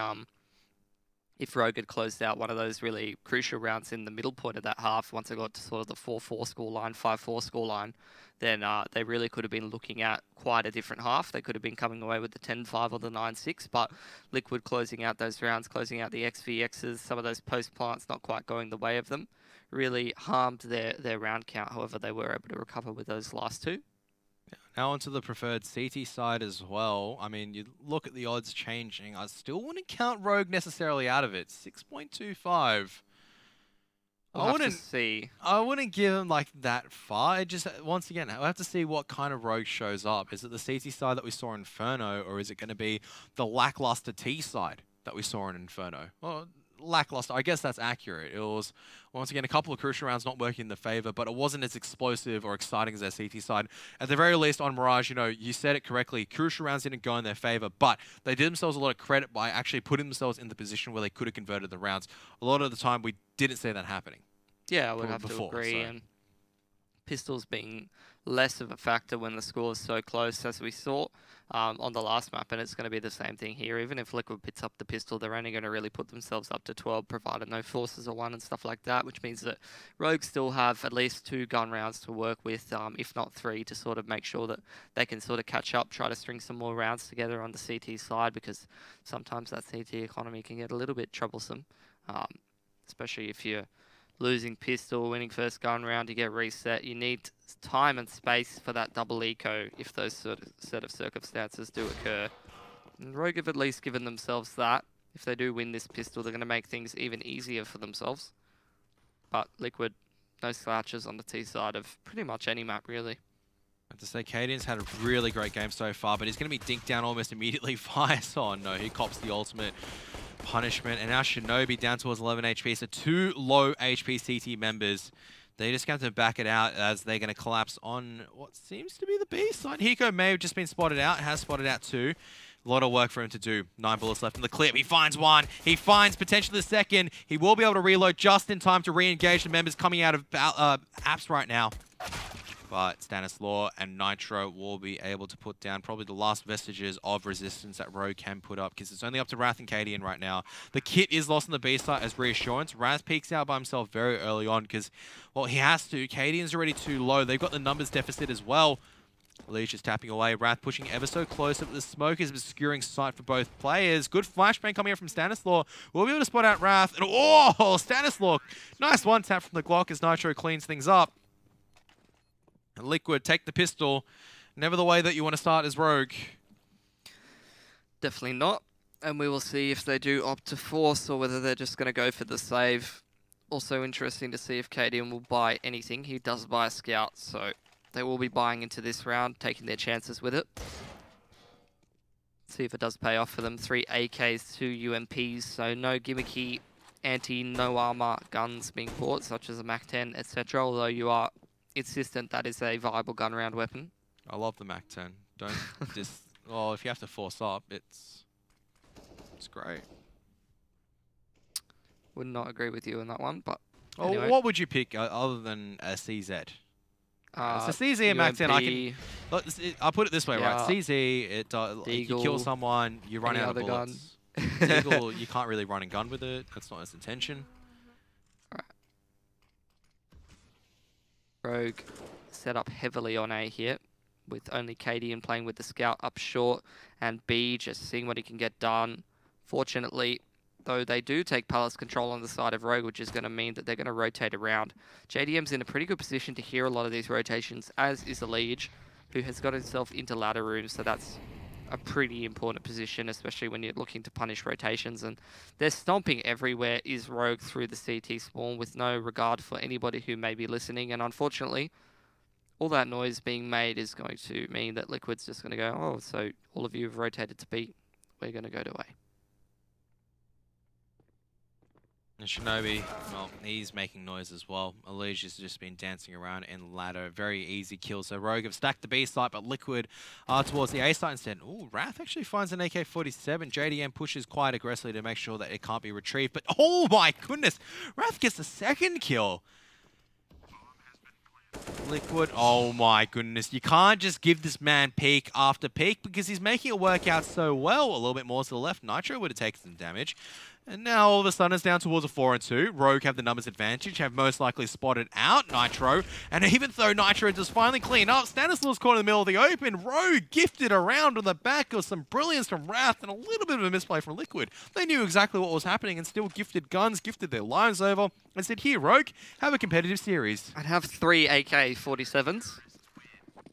you if Rogue had closed out one of those really crucial rounds in the middle point of that half, once it got to sort of the 4-4 scoreline, 5-4 scoreline, then they really could have been looking at quite a different half. They could have been coming away with the 10-5 or the 9-6, but Liquid closing out those rounds, closing out the XVXs, some of those post plants not quite going the way of them, really harmed their round count. However, they were able to recover with those last two. Now onto the preferred CT side as well. I mean, you look at the odds changing. I still wouldn't count Rogue necessarily out of it. 6.25. We'll have to see. I wouldn't give him like that far. It just, once again, we'll have to see what kind of Rogue shows up. Is it the CT side that we saw in Inferno, or is it going to be the lackluster T side that we saw in Inferno? Well, lackluster, I guess that's accurate. It was, once again, a couple of crucial rounds not working in their favor, but it wasn't as explosive or exciting as their CT side. At the very least, on Mirage, you know, you said it correctly, crucial rounds didn't go in their favor, but they did themselves a lot of credit by actually putting themselves in the position where they could have converted the rounds. A lot of the time, we didn't see that happening. Yeah, I would have to agree. And pistols being less of a factor when the score is so close, as we saw on the last map, and it's going to be the same thing here. Even if Liquid picks up the pistol, they're only going to really put themselves up to 12, provided no forces or one and stuff like that, which means that Rogue still have at least 2 gun rounds to work with, if not 3, to sort of make sure that they can sort of catch up, try to string some more rounds together on the CT side, because sometimes that CT economy can get a little bit troublesome, especially if you're losing pistol, winning first gun round, you get reset. You need time and space for that double eco if those set of circumstances do occur. And Rogue have at least given themselves that. If they do win this pistol, they're going to make things even easier for themselves. But Liquid, no slouches on the T side of pretty much any map, really. I have to say, Cadian's had a really great game so far, but he's going to be dinked down almost immediately. Fires on. No, he cops the ultimate punishment, and now Shinobi down towards 11 HP. So 2 low HP CT members. They just have to back it out as they're going to collapse on what seems to be the B side. Hiko may have just been spotted out, has spotted out 2. A lot of work for him to do. 9 bullets left in the clip. He finds 1. He finds potentially the second. He will be able to reload just in time to re-engage the members coming out of apps right now. But Stanislaw and Nitro will be able to put down probably the last vestiges of resistance that Rogue can put up, because it's only up to Wrath and Cadian right now. The kit is lost on the B side as reassurance. Wrath peeks out by himself very early on because, well, he has to. Cadian's already too low. They've got the numbers deficit as well. Leash is tapping away. Wrath pushing ever so close, but the smoke is obscuring sight for both players. Good flashbang coming up from Stanislaw. We'll be able to spot out Wrath. And, oh, Stanislaw. Nice one tap from the Glock as Nitro cleans things up. Liquid, take the pistol. Never the way that you want to start as Rogue. Definitely not. And we will see if they do opt to force or whether they're just going to go for the save. Also interesting to see if Cadian will buy anything. He does buy a scout, so they will be buying into this round, taking their chances with it. See if it does pay off for them. 3 AKs, 2 UMPs, so no gimmicky anti-no armor guns being bought, such as a MAC-10, etc. Although you are insistent that is a viable gun round weapon. I love the MAC-10. Don't just... Well, if you have to force up, it's great. Would not agree with you on that one, but well, anyway. What would you pick other than a CZ? So CZ and MAC-10, I'll put it this way, right? CZ, you kill someone, you run out of bullets. Deagle, you can't really run and gun with it. That's not its intention. Rogue set up heavily on A here, with only Cadian playing with the scout up short, and B just seeing what he can get done. Fortunately, though, they do take palace control on the side of Rogue, which is going to mean that they're going to rotate around. JDM's in a pretty good position to hear a lot of these rotations, as is the Liege, who has got himself into ladder rooms, so that's a pretty important position, especially when you're looking to punish rotations. And they're stomping everywhere is Rogue through the CT spawn with no regard for anybody who may be listening. And unfortunately, all that noise being made is going to mean that Liquid's just going to go, oh, so all of you have rotated to B. We're going to go to A. And Shinobi, well, he's making noise as well. Elige has just been dancing around in ladder. Very easy kill. So Rogue have stacked the B site, but Liquid are towards the A site instead. Ooh, Wrath actually finds an AK-47. JDM pushes quite aggressively to make sure that it can't be retrieved. But oh my goodness, Wrath gets the second kill. Liquid, oh my goodness. You can't just give this man peak after peak because he's making it work out so well. A little bit more to the left. Nitro would have taken some damage. And now all of a sudden it's down towards a 4-2. Rogue have the numbers advantage, have most likely spotted out Nitro. And even though Nitro does finally clean up, Stanislaus caught in the middle of the open. Rogue gifted around on the back of some brilliance from Wrath and a little bit of a misplay from Liquid. They knew exactly what was happening and still gifted guns, gifted their lives over, and said, here, Rogue, have a competitive series. I'd have 3 AK-47s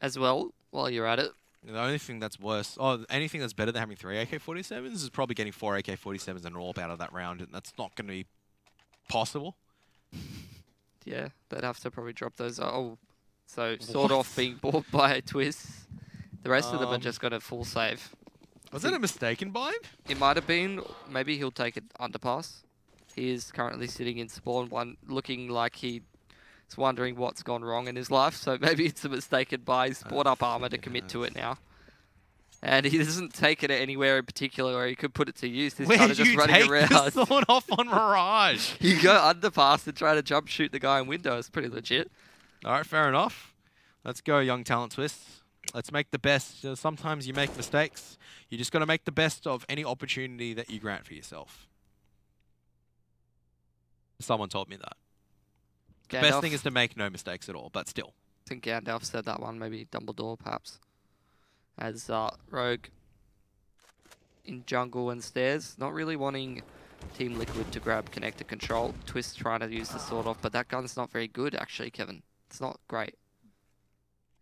as well while you're at it. The only thing that's worse, anything that's better than having 3 AK-47s is probably getting 4 AK-47s and all out of that round, and that's not going to be possible. Yeah, they'd have to probably drop those. Oh, so sort of being bought by Twist. The rest of them are just going to full save. Was that a mistaken buy? It might have been. Maybe he'll take an underpass. He is currently sitting in spawn one, looking like he's wondering what's gone wrong in his life. So maybe it's a mistaken buy. He's bought up armor to commit to it now. And he doesn't take it anywhere in particular where he could put it to use. He's kind of just running around. Where you take off on Mirage? You go underpass and try to jump shoot the guy in window. It's pretty legit. All right, fair enough. Let's go, young talent Twist. Let's make the best. Sometimes you make mistakes. You just got to make the best of any opportunity that you grant for yourself. Someone told me that. The best thing is to make no mistakes at all, but still. I think Gandalf said that one, maybe Dumbledore perhaps. As Rogue in jungle and stairs, not really wanting Team Liquid to grab connector control. Twist trying to use the sword off, but that gun's not very good actually, Kevin. It's not great.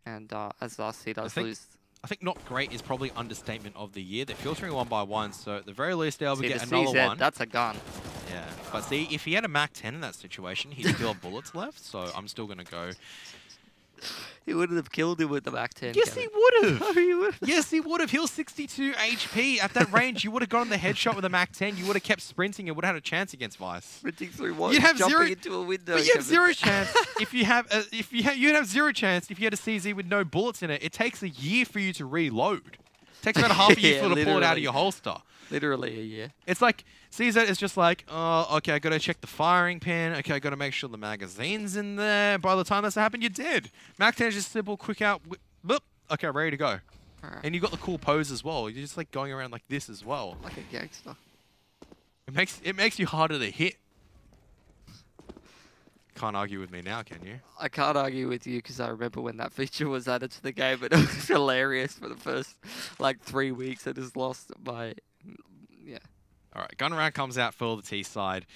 And as he does lose. I think not great is probably understatement of the year. They're filtering 1 by 1, so at the very least they'll get another CZ, one. That's a gun. Yeah, but see, if he had a Mac 10 in that situation, he'd still have bullets left, so I'm still going to go. He wouldn't have killed him with the Mac 10. Yes, Kevin. he would have. No, he would. Yes, he would have. He was 62 HP. At that range, you would have gotten the headshot with a Mac 10. You would have kept sprinting and would have had a chance against Vice. Sprinting through what? You'd have jumping into a window. But you have zero chance if you have. You'd have zero chance if you had a CZ with no bullets in it. It takes a year for you to reload. It takes about a half a year for you to pull it out of your holster. Literally a year. It's like, CZ is just like, oh, okay, I got to check the firing pin. Okay, I got to make sure the magazine's in there. By the time that's happened, you're dead. Mac 10 is just simple, quick out, boop. Okay, ready to go. Right. And you got the cool pose as well. You're just like going around like this as well. Like a gangster. It makes you harder to hit. Can't argue with me now, can you? I can't argue with you because I remember when that feature was added to the game, but it was hilarious for the first like 3 weeks. I just lost my, yeah. All right, gun round comes out for the T side.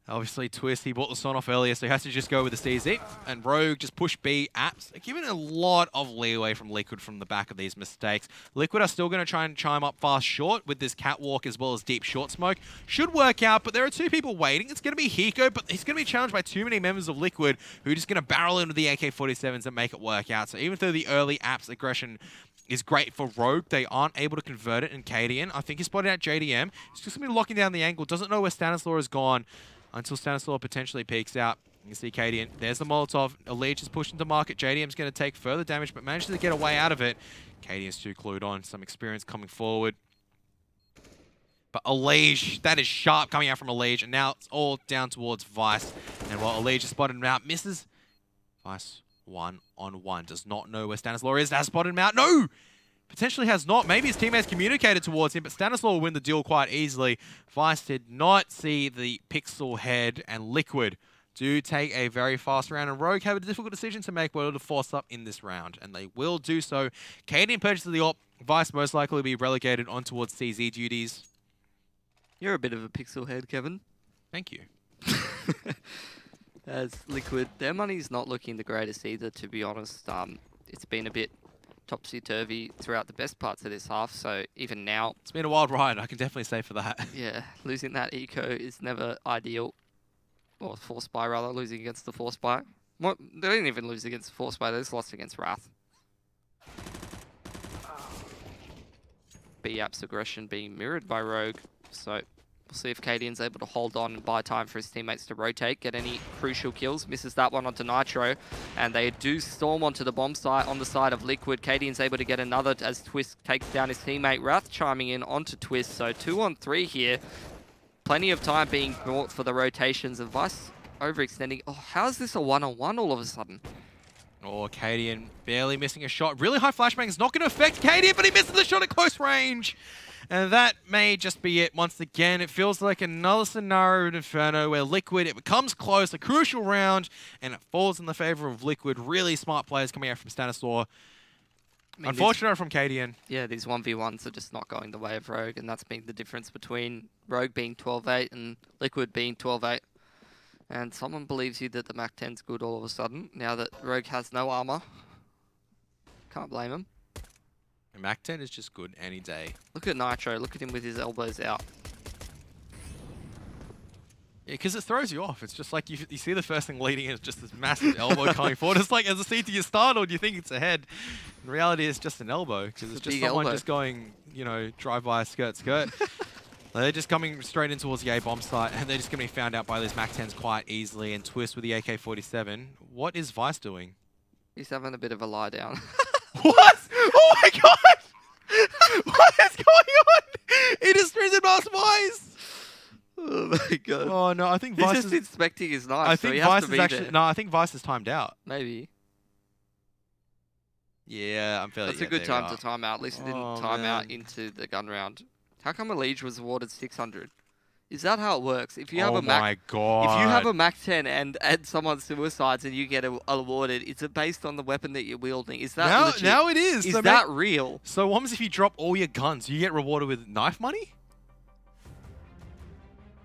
Obviously, Twist, he bought the son off earlier, so he has to just go with the CZ. And Rogue just push B apps, giving a lot of leeway from Liquid from the back of these mistakes. Liquid are still going to try and chime up fast short with this catwalk as well as deep short smoke. Should work out, but there are 2 people waiting. It's going to be Hiko, but he's going to be challenged by too many members of Liquid who are just going to barrel into the AK-47s and make it work out. So even though the early apps aggression is great for Rogue, they aren't able to convert it in Cadian. I think he's spotted out JDM. He's just going to be locking down the angle. Doesn't know where Stanislaus has gone until Stanislaus potentially peeks out. You can see Cadian. There's the Molotov. Elige is pushing to market. JDM's going to take further damage, but manages to get away out of it. Cadian's too clued on. Some experience coming forward. But Elige, that is sharp coming out from Elige, and now it's all down towards Vice. And while Elige has spotted him out, misses. Vice 1-on-1. Does not know where Stanislaus is. Has spotted him out. No! Potentially has not. Maybe his teammates communicated towards him, but Stanislaus will win the duel quite easily. Vice did not see the pixel head, and Liquid do take a very fast round, and Rogue have a difficult decision to make whether to force up in this round, and they will do so. Cadian purchases the AWP. Vice most likely will be relegated on towards CZ duties. You're a bit of a pixel head, Kevin. Thank you. As Liquid, their money's not looking the greatest either, to be honest. It's been a bit topsy-turvy throughout the best parts of this half, so even now... It's been a wild ride, I can definitely say for that. Yeah, losing that eco is never ideal. Or Force Buy, rather, losing against the Force Buy. Well, they didn't even lose against the Force Buy, they just lost against Wrath. B-App's aggression being mirrored by Rogue, so... We'll see if Cadian's able to hold on and buy time for his teammates to rotate, get any crucial kills. Misses that one onto Nitro, and they do storm onto the bomb site on the side of Liquid. Cadian's able to get another as Twist takes down his teammate. Wrath chiming in onto Twist, so 2-on-3 here. Plenty of time being brought for the rotations of Vice overextending. Oh, how is this a 1-on-1 all of a sudden? Oh, Cadian barely missing a shot. Really high flashbang is not going to affect Cadian, but he misses the shot at close range. And that may just be it once again. It feels like another scenario in Inferno where Liquid, it becomes close, a crucial round, and it falls in the favor of Liquid. Really smart players coming out from Stanislaw. I mean, unfortunate from KDN. Yeah, these 1v1s are just not going the way of Rogue, and that's been the difference between Rogue being 12-8 and Liquid being 12-8. And someone believes you that the Mac 10's good all of a sudden, now that Rogue has no armor. Can't blame him. And Mac 10 is just good any day. Look at Nitro, look at him with his elbows out. Yeah, because it throws you off. It's just like you see the first thing leading is just this massive elbow coming forward. It's like, as a seat to your startled, you think it's a head. In reality, it's just an elbow because it's just someone just going, you know, drive-by, skirt, skirt. They're just coming straight in towards the A bomb site, and they're just going to be found out by these Mac 10s quite easily. And Twist with the AK-47. What is Vice doing? He's having a bit of a lie down. What? Oh my god! What is going on? He just prison mask Vice! Oh my god. Oh no, I think Vice He's just inspecting his knife, I think so Vice is actually... No, I think Vice is timed out. Maybe. Yeah, I'm feeling... That's a good time to time out. At least it didn't time out into the gun round. How come Mirage was awarded 600? Is that how it works? If you have a Mac, if you have a Mac 10 and someone suicides and you get awarded, is it based on the weapon that you're wielding? Is that legit? Now it is. Is that real? So what happens if you drop all your guns? You get rewarded with knife money?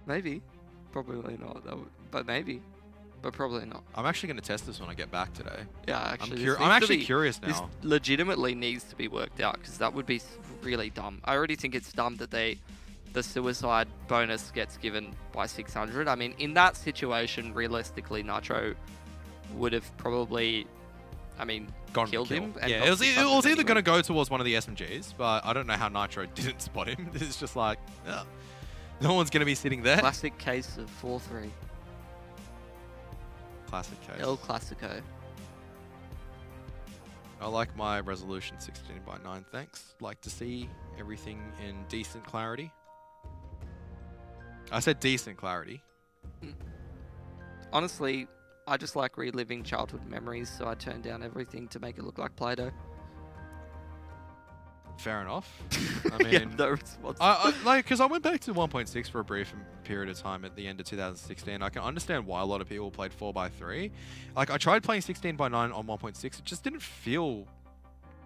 Maybe. Probably not, though. But maybe. But probably not. I'm actually going to test this when I get back today. Yeah, actually. I'm actually curious now. This legitimately needs to be worked out, because that would be really dumb. I already think it's dumb that the suicide bonus gets given by 600. I mean, in that situation, realistically, Nitro would have probably, killed him. And yeah, it was either going to go towards one of the SMGs, but I don't know how Nitro didn't spot him. It's just like, no one's going to be sitting there. Classic case of 4-3. Classic case. El Clasico. I like my resolution 16:9, thanks. Like to see everything in decent clarity. I said decent clarity. Honestly, I just like reliving childhood memories, so I turn down everything to make it look like Play-Doh. Fair enough. I mean, yeah, no response. Because I went back to 1.6 for a brief period of time at the end of 2016. I can understand why a lot of people played 4x3. Like, I tried playing 16:9 on 1.6. It just didn't feel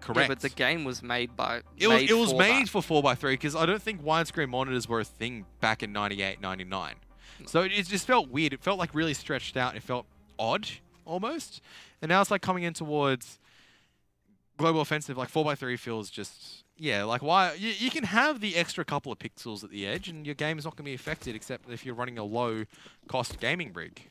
correct. Yeah, but the game was made by... It was made for 4x3 because I don't think widescreen monitors were a thing back in 98, 99. No. So it just felt weird. It felt like really stretched out. It felt odd, almost. And now it's like coming in towards Global Offensive. Like 4x3 feels just... Yeah, like why you can have the extra couple of pixels at the edge and your game is not going to be affected except if you're running a low-cost gaming rig.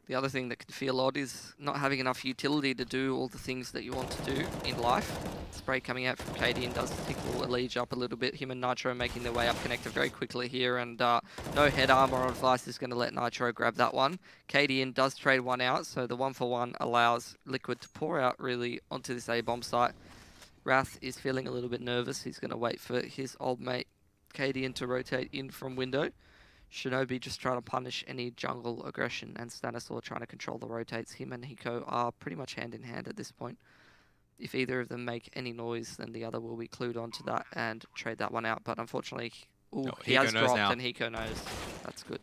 The other thing that can feel odd is not having enough utility to do all the things that you want to do in life. Spray coming out from KD does tickle Elige up a little bit. Him and Nitro making their way up connector very quickly here, and no head armor on Vice is going to let Nitro grab that one. KD does trade one out, so the 1-for-1 allows Liquid to pour out really onto this A-bomb site. Wrath is feeling a little bit nervous. He's going to wait for his old mate KD to rotate in from window. Shinobi just trying to punish any jungle aggression, and Stanislaw trying to control the rotates. Him and Hiko are pretty much hand in hand at this point. If either of them make any noise, then the other will be clued onto that and trade that one out. But unfortunately, he has dropped and Hiko knows. That's good.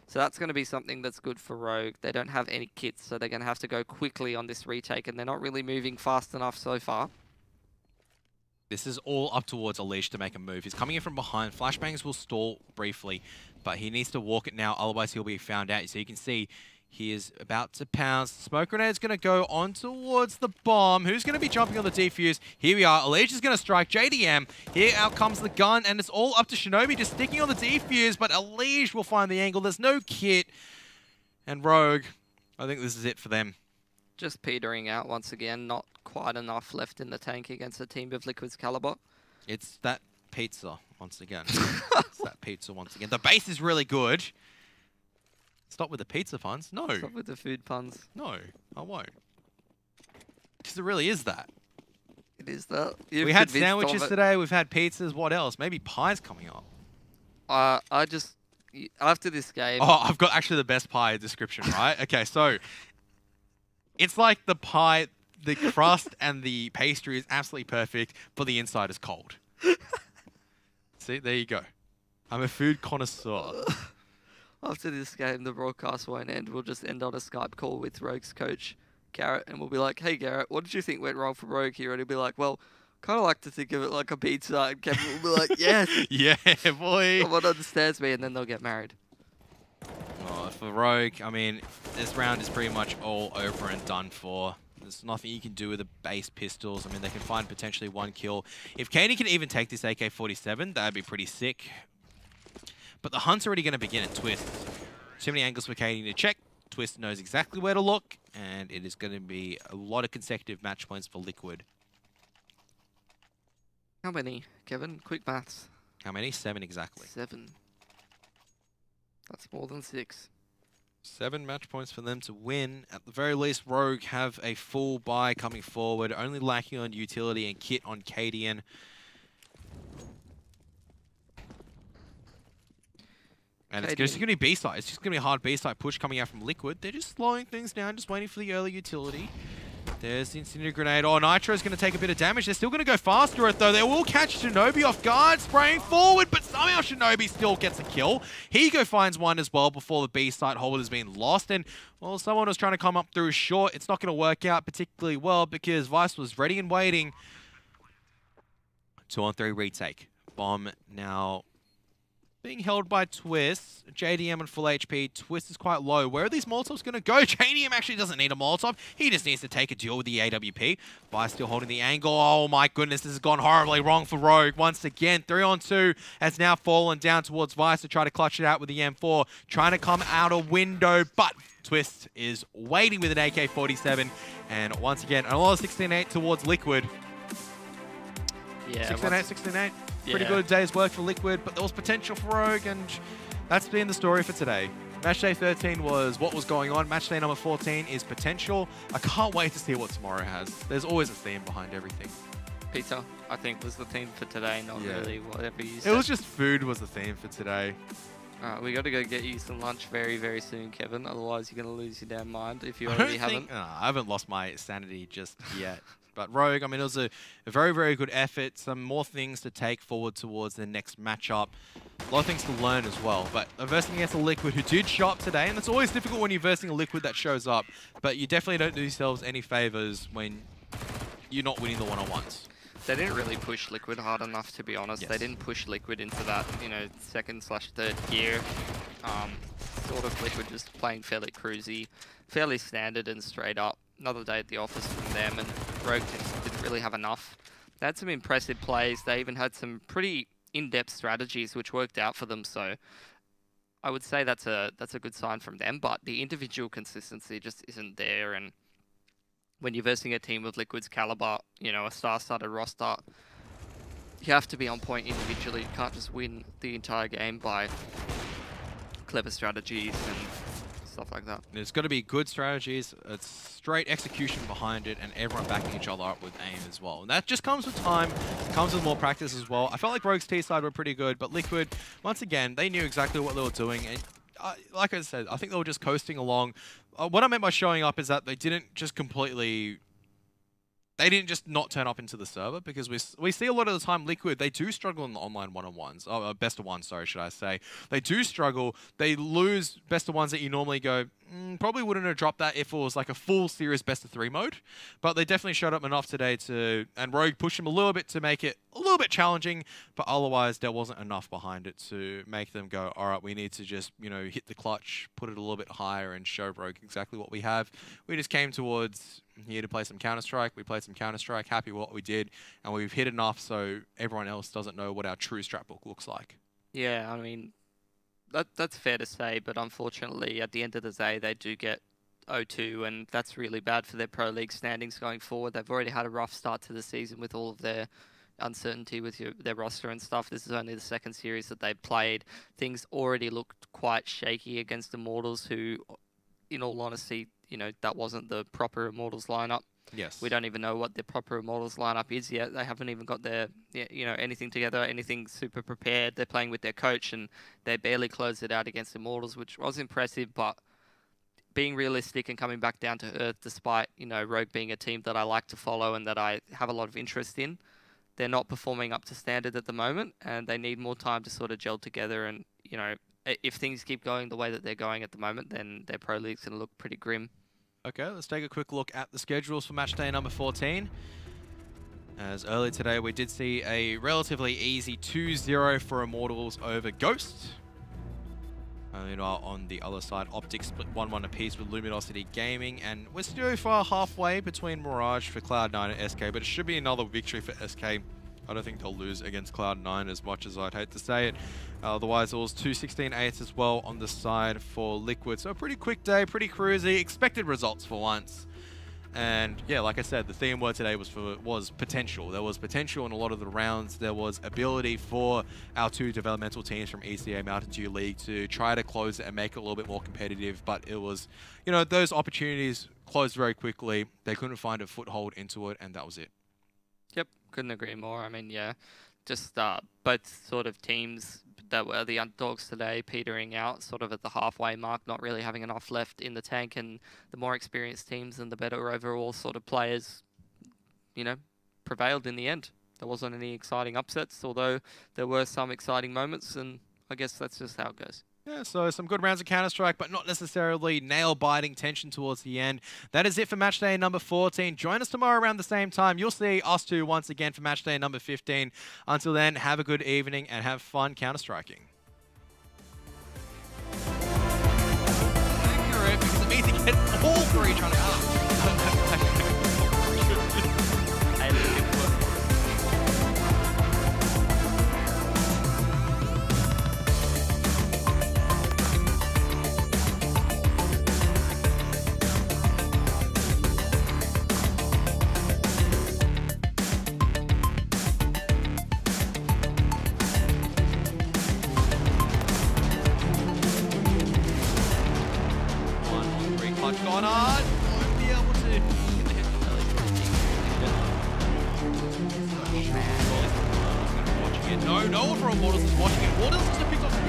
So that's going to be something that's good for Rogue. They don't have any kits, so they're going to have to go quickly on this retake, and they're not really moving fast enough so far. This is all up towards Elige to make a move. He's coming in from behind. Flashbangs will stall briefly, but he needs to walk it now, otherwise he'll be found out. So you can see he is about to pounce. Smoke Grenade's going to go on towards the bomb. Who's going to be jumping on the defuse? Here we are. Elige is going to strike JDM. Here out comes the gun, and it's all up to Shinobi just sticking on the defuse, but Elige will find the angle. There's no kit. And Rogue, I think this is it for them. Just petering out once again. Not quite enough left in the tank against a team of Liquid's caliber. It's that pizza once again. It's that pizza once again. The base is really good. Stop with the pizza puns. No. Stop with the food puns. No, I won't. Because it really is that. It is that. We had sandwiches today. We've had pizzas. What else? Maybe pie's coming up. After this game... Oh, I've got actually the best pie description, right? Okay, so... It's like the pie, the crust and the pastry is absolutely perfect, but the inside is cold. See, there you go. I'm a food connoisseur. After this game, the broadcast won't end. We'll just end on a Skype call with Rogue's coach, Garrett, and we'll be like, "Hey, Garrett, what did you think went wrong for Rogue here?" And he'll be like, "Well, kind of like to think of it like a pizza." And Kevin will be like, "Yes, Yeah, boy. someone understands me," and then they'll get married. Oh, for Rogue, I mean, this round is pretty much all over and done for. There's nothing you can do with the base pistols. I mean, they can find potentially 1 kill. If Katie can even take this AK-47, that'd be pretty sick. But the hunt's already going to begin at Twist. Too many angles for Katie to check. Twist knows exactly where to look, and it is going to be a lot of consecutive match points for Liquid. How many, Kevin? Quick maths. How many? 7 exactly. 7. That's more than 6. 7 match points for them to win. At the very least, Rogue have a full buy coming forward, only lacking on utility and kit on Cadian. And it's just going to be B-side. It's just going to be a hard B-side push coming out from Liquid. They're just slowing things down, just waiting for the early utility. There's the Incendiary Grenade. Oh, Nitro's going to take a bit of damage. They're still going to go faster it, though. They will catch Shinobi off guard, spraying forward, but somehow Shinobi still gets a kill. Higo finds one as well before the B-side hold has been lost. And, well, someone was trying to come up through short. It's not going to work out particularly well because Vice was ready and waiting. 2-on-3 retake. Bomb now being held by Twist. JDM on full HP. Twist is quite low. Where are these Molotovs going to go? JDM actually doesn't need a Molotov. He just needs to take a duel with the AWP. Vice still holding the angle. Oh my goodness, this has gone horribly wrong for Rogue. Once again, 3-on-2 has now fallen down towards Vice to try to clutch it out with the M4. Trying to come out a window, but Twist is waiting with an AK-47. And once again, another 16-8 towards Liquid. Yeah, 16-8, 16-8. Pretty good day's work for Liquid, but there was potential for Rogue, and that's been the story for today. Matchday 13 was what was going on. Matchday number 14 is potential. I can't wait to see what tomorrow has. There's always a theme behind everything. Pizza, I think, was the theme for today, not really whatever you said. It was just food was the theme for today. We got to go get you some lunch very, very soon, Kevin. Otherwise, you're going to lose your damn mind if you already haven't. I haven't lost my sanity just yet. But Rogue, I mean, it was a very, very good effort. Some more things to take forward towards the next matchup. A lot of things to learn as well. But versing against a Liquid who did show up today, and it's always difficult when you're versing a Liquid that shows up. But you definitely don't do yourselves any favors when you're not winning the one-on-ones. They didn't really push Liquid hard enough, to be honest. Yes. They didn't push Liquid into that, you know, second/third gear. Sort of Liquid just playing fairly cruisy, fairly standard and straight up. Another day at the office from them, and Rogue just didn't really have enough. They had some impressive plays. They even had some pretty in-depth strategies which worked out for them. So I would say that's a good sign from them. But the individual consistency just isn't there. And when you're versing a team with Liquid's caliber, you know, a star-studded roster, you have to be on point individually. You can't just win the entire game by clever strategies and stuff like that. There's got to be good strategies, it's straight execution behind it, and everyone backing each other up with aim as well. And that just comes with time, it comes with more practice as well. I felt like Rogue's T-side were pretty good, but Liquid, once again, they knew exactly what they were doing. And like I said, I think they were just coasting along. What I meant by showing up is that they didn't just completely... They didn't just not turn up into the server, because we see a lot of the time Liquid, they do struggle in the online one-on-ones. Oh, best of one, sorry, should I say. They do struggle. They lose best of ones that you normally go, probably wouldn't have dropped that if it was like a full serious best of 3 mode. But they definitely showed up enough today to, and Rogue pushed them a little bit to make it a little bit challenging, but otherwise there wasn't enough behind it to make them go, all right, we need to just, you know, hit the clutch, put it a little bit higher and show Rogue exactly what we have. We just came towards here to play some Counter-Strike. We played some Counter-Strike, happy with what we did, and we've hit enough so everyone else doesn't know what our true strat book looks like. Yeah, I mean, that's fair to say, but unfortunately, at the end of the day, they do get 0-2, and that's really bad for their Pro League standings going forward. They've already had a rough start to the season with all of their uncertainty with their roster and stuff. This is only the second series that they've played. Things already looked quite shaky against Immortals, who, in all honesty, you know, that wasn't the proper Immortals lineup. Yes. We don't even know what the proper Immortals lineup is yet. They haven't even got their, you know, anything together, anything super prepared. They're playing with their coach, and they barely closed it out against Immortals, which was impressive, but being realistic and coming back down to earth, despite, you know, Rogue being a team that I like to follow and that I have a lot of interest in, they're not performing up to standard at the moment, and they need more time to sort of gel together. And, you know, if things keep going the way that they're going at the moment, then their Pro League's going to look pretty grim. Okay, let's take a quick look at the schedules for match day number 14. As earlier today, we did see a relatively easy 2-0 for Immortals over Ghost. Meanwhile, on the other side, Optic split 1-1 apiece with Luminosity Gaming, and we're still far halfway between Mirage for Cloud9 and SK, but it should be another victory for SK. I don't think they'll lose against Cloud9 as much as I'd hate to say it. Otherwise, it was 2-16-8 as well on the side for Liquid. So a pretty quick day, pretty cruisy, expected results for once. And yeah, like I said, the theme word today was potential. There was potential in a lot of the rounds. There was ability for our two developmental teams from ECA Mountain Dew League to try to close it and make it a little bit more competitive. But it was, you know, those opportunities closed very quickly. They couldn't find a foothold into it, and that was it. Yep, couldn't agree more. I mean, yeah, just both sort of teams that were the underdogs today petering out sort of at the halfway mark, not really having enough left in the tank, and the more experienced teams and the better overall sort of players, you know, prevailed in the end. There wasn't any exciting upsets, although there were some exciting moments, and I guess that's just how it goes. Yeah, so some good rounds of Counter-Strike, but not necessarily nail-biting tension towards the end. That is it for match day number 14. Join us tomorrow around the same time. You'll see us two once again for match day number 15. Until then, have a good evening and have fun Counter-Striking. Accurate, because it means you get all three trying to... Gone on. Won't be able to get the hit from watching it. No, no one from Immortals is watching it. Immortals just picked off the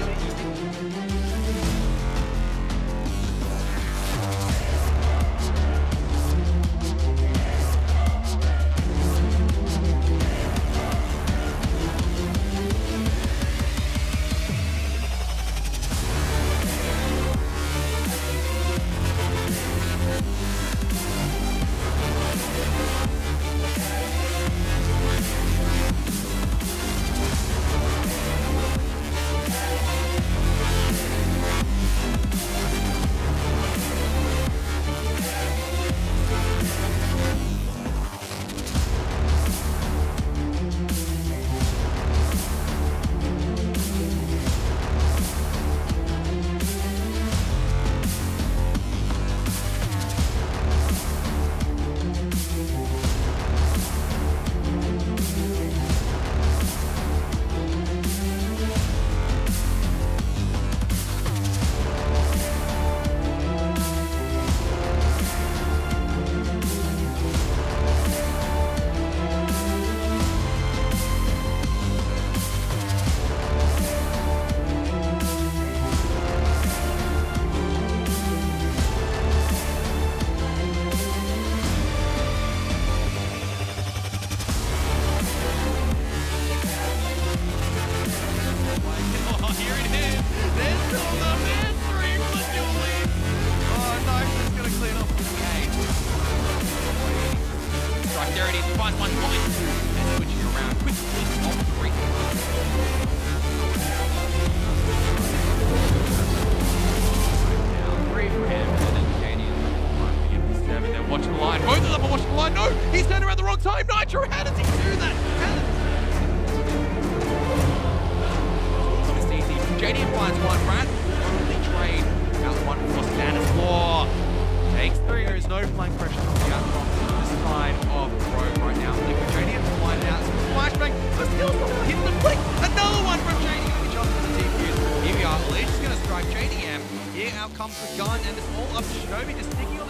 How does he do that? JD finds one, Brad. Only trade out one for Stanislaw. Takes three. There is no flank pressure coming out from the side of Rogue right now. Liquid JD to find out. Flashbang, but still hitting the flick. Another one from JDM. He jumps to the defuse. Here we are. Leash is going to strike JDM. Here out comes the gun, and it's all up to Shinobi just sticking on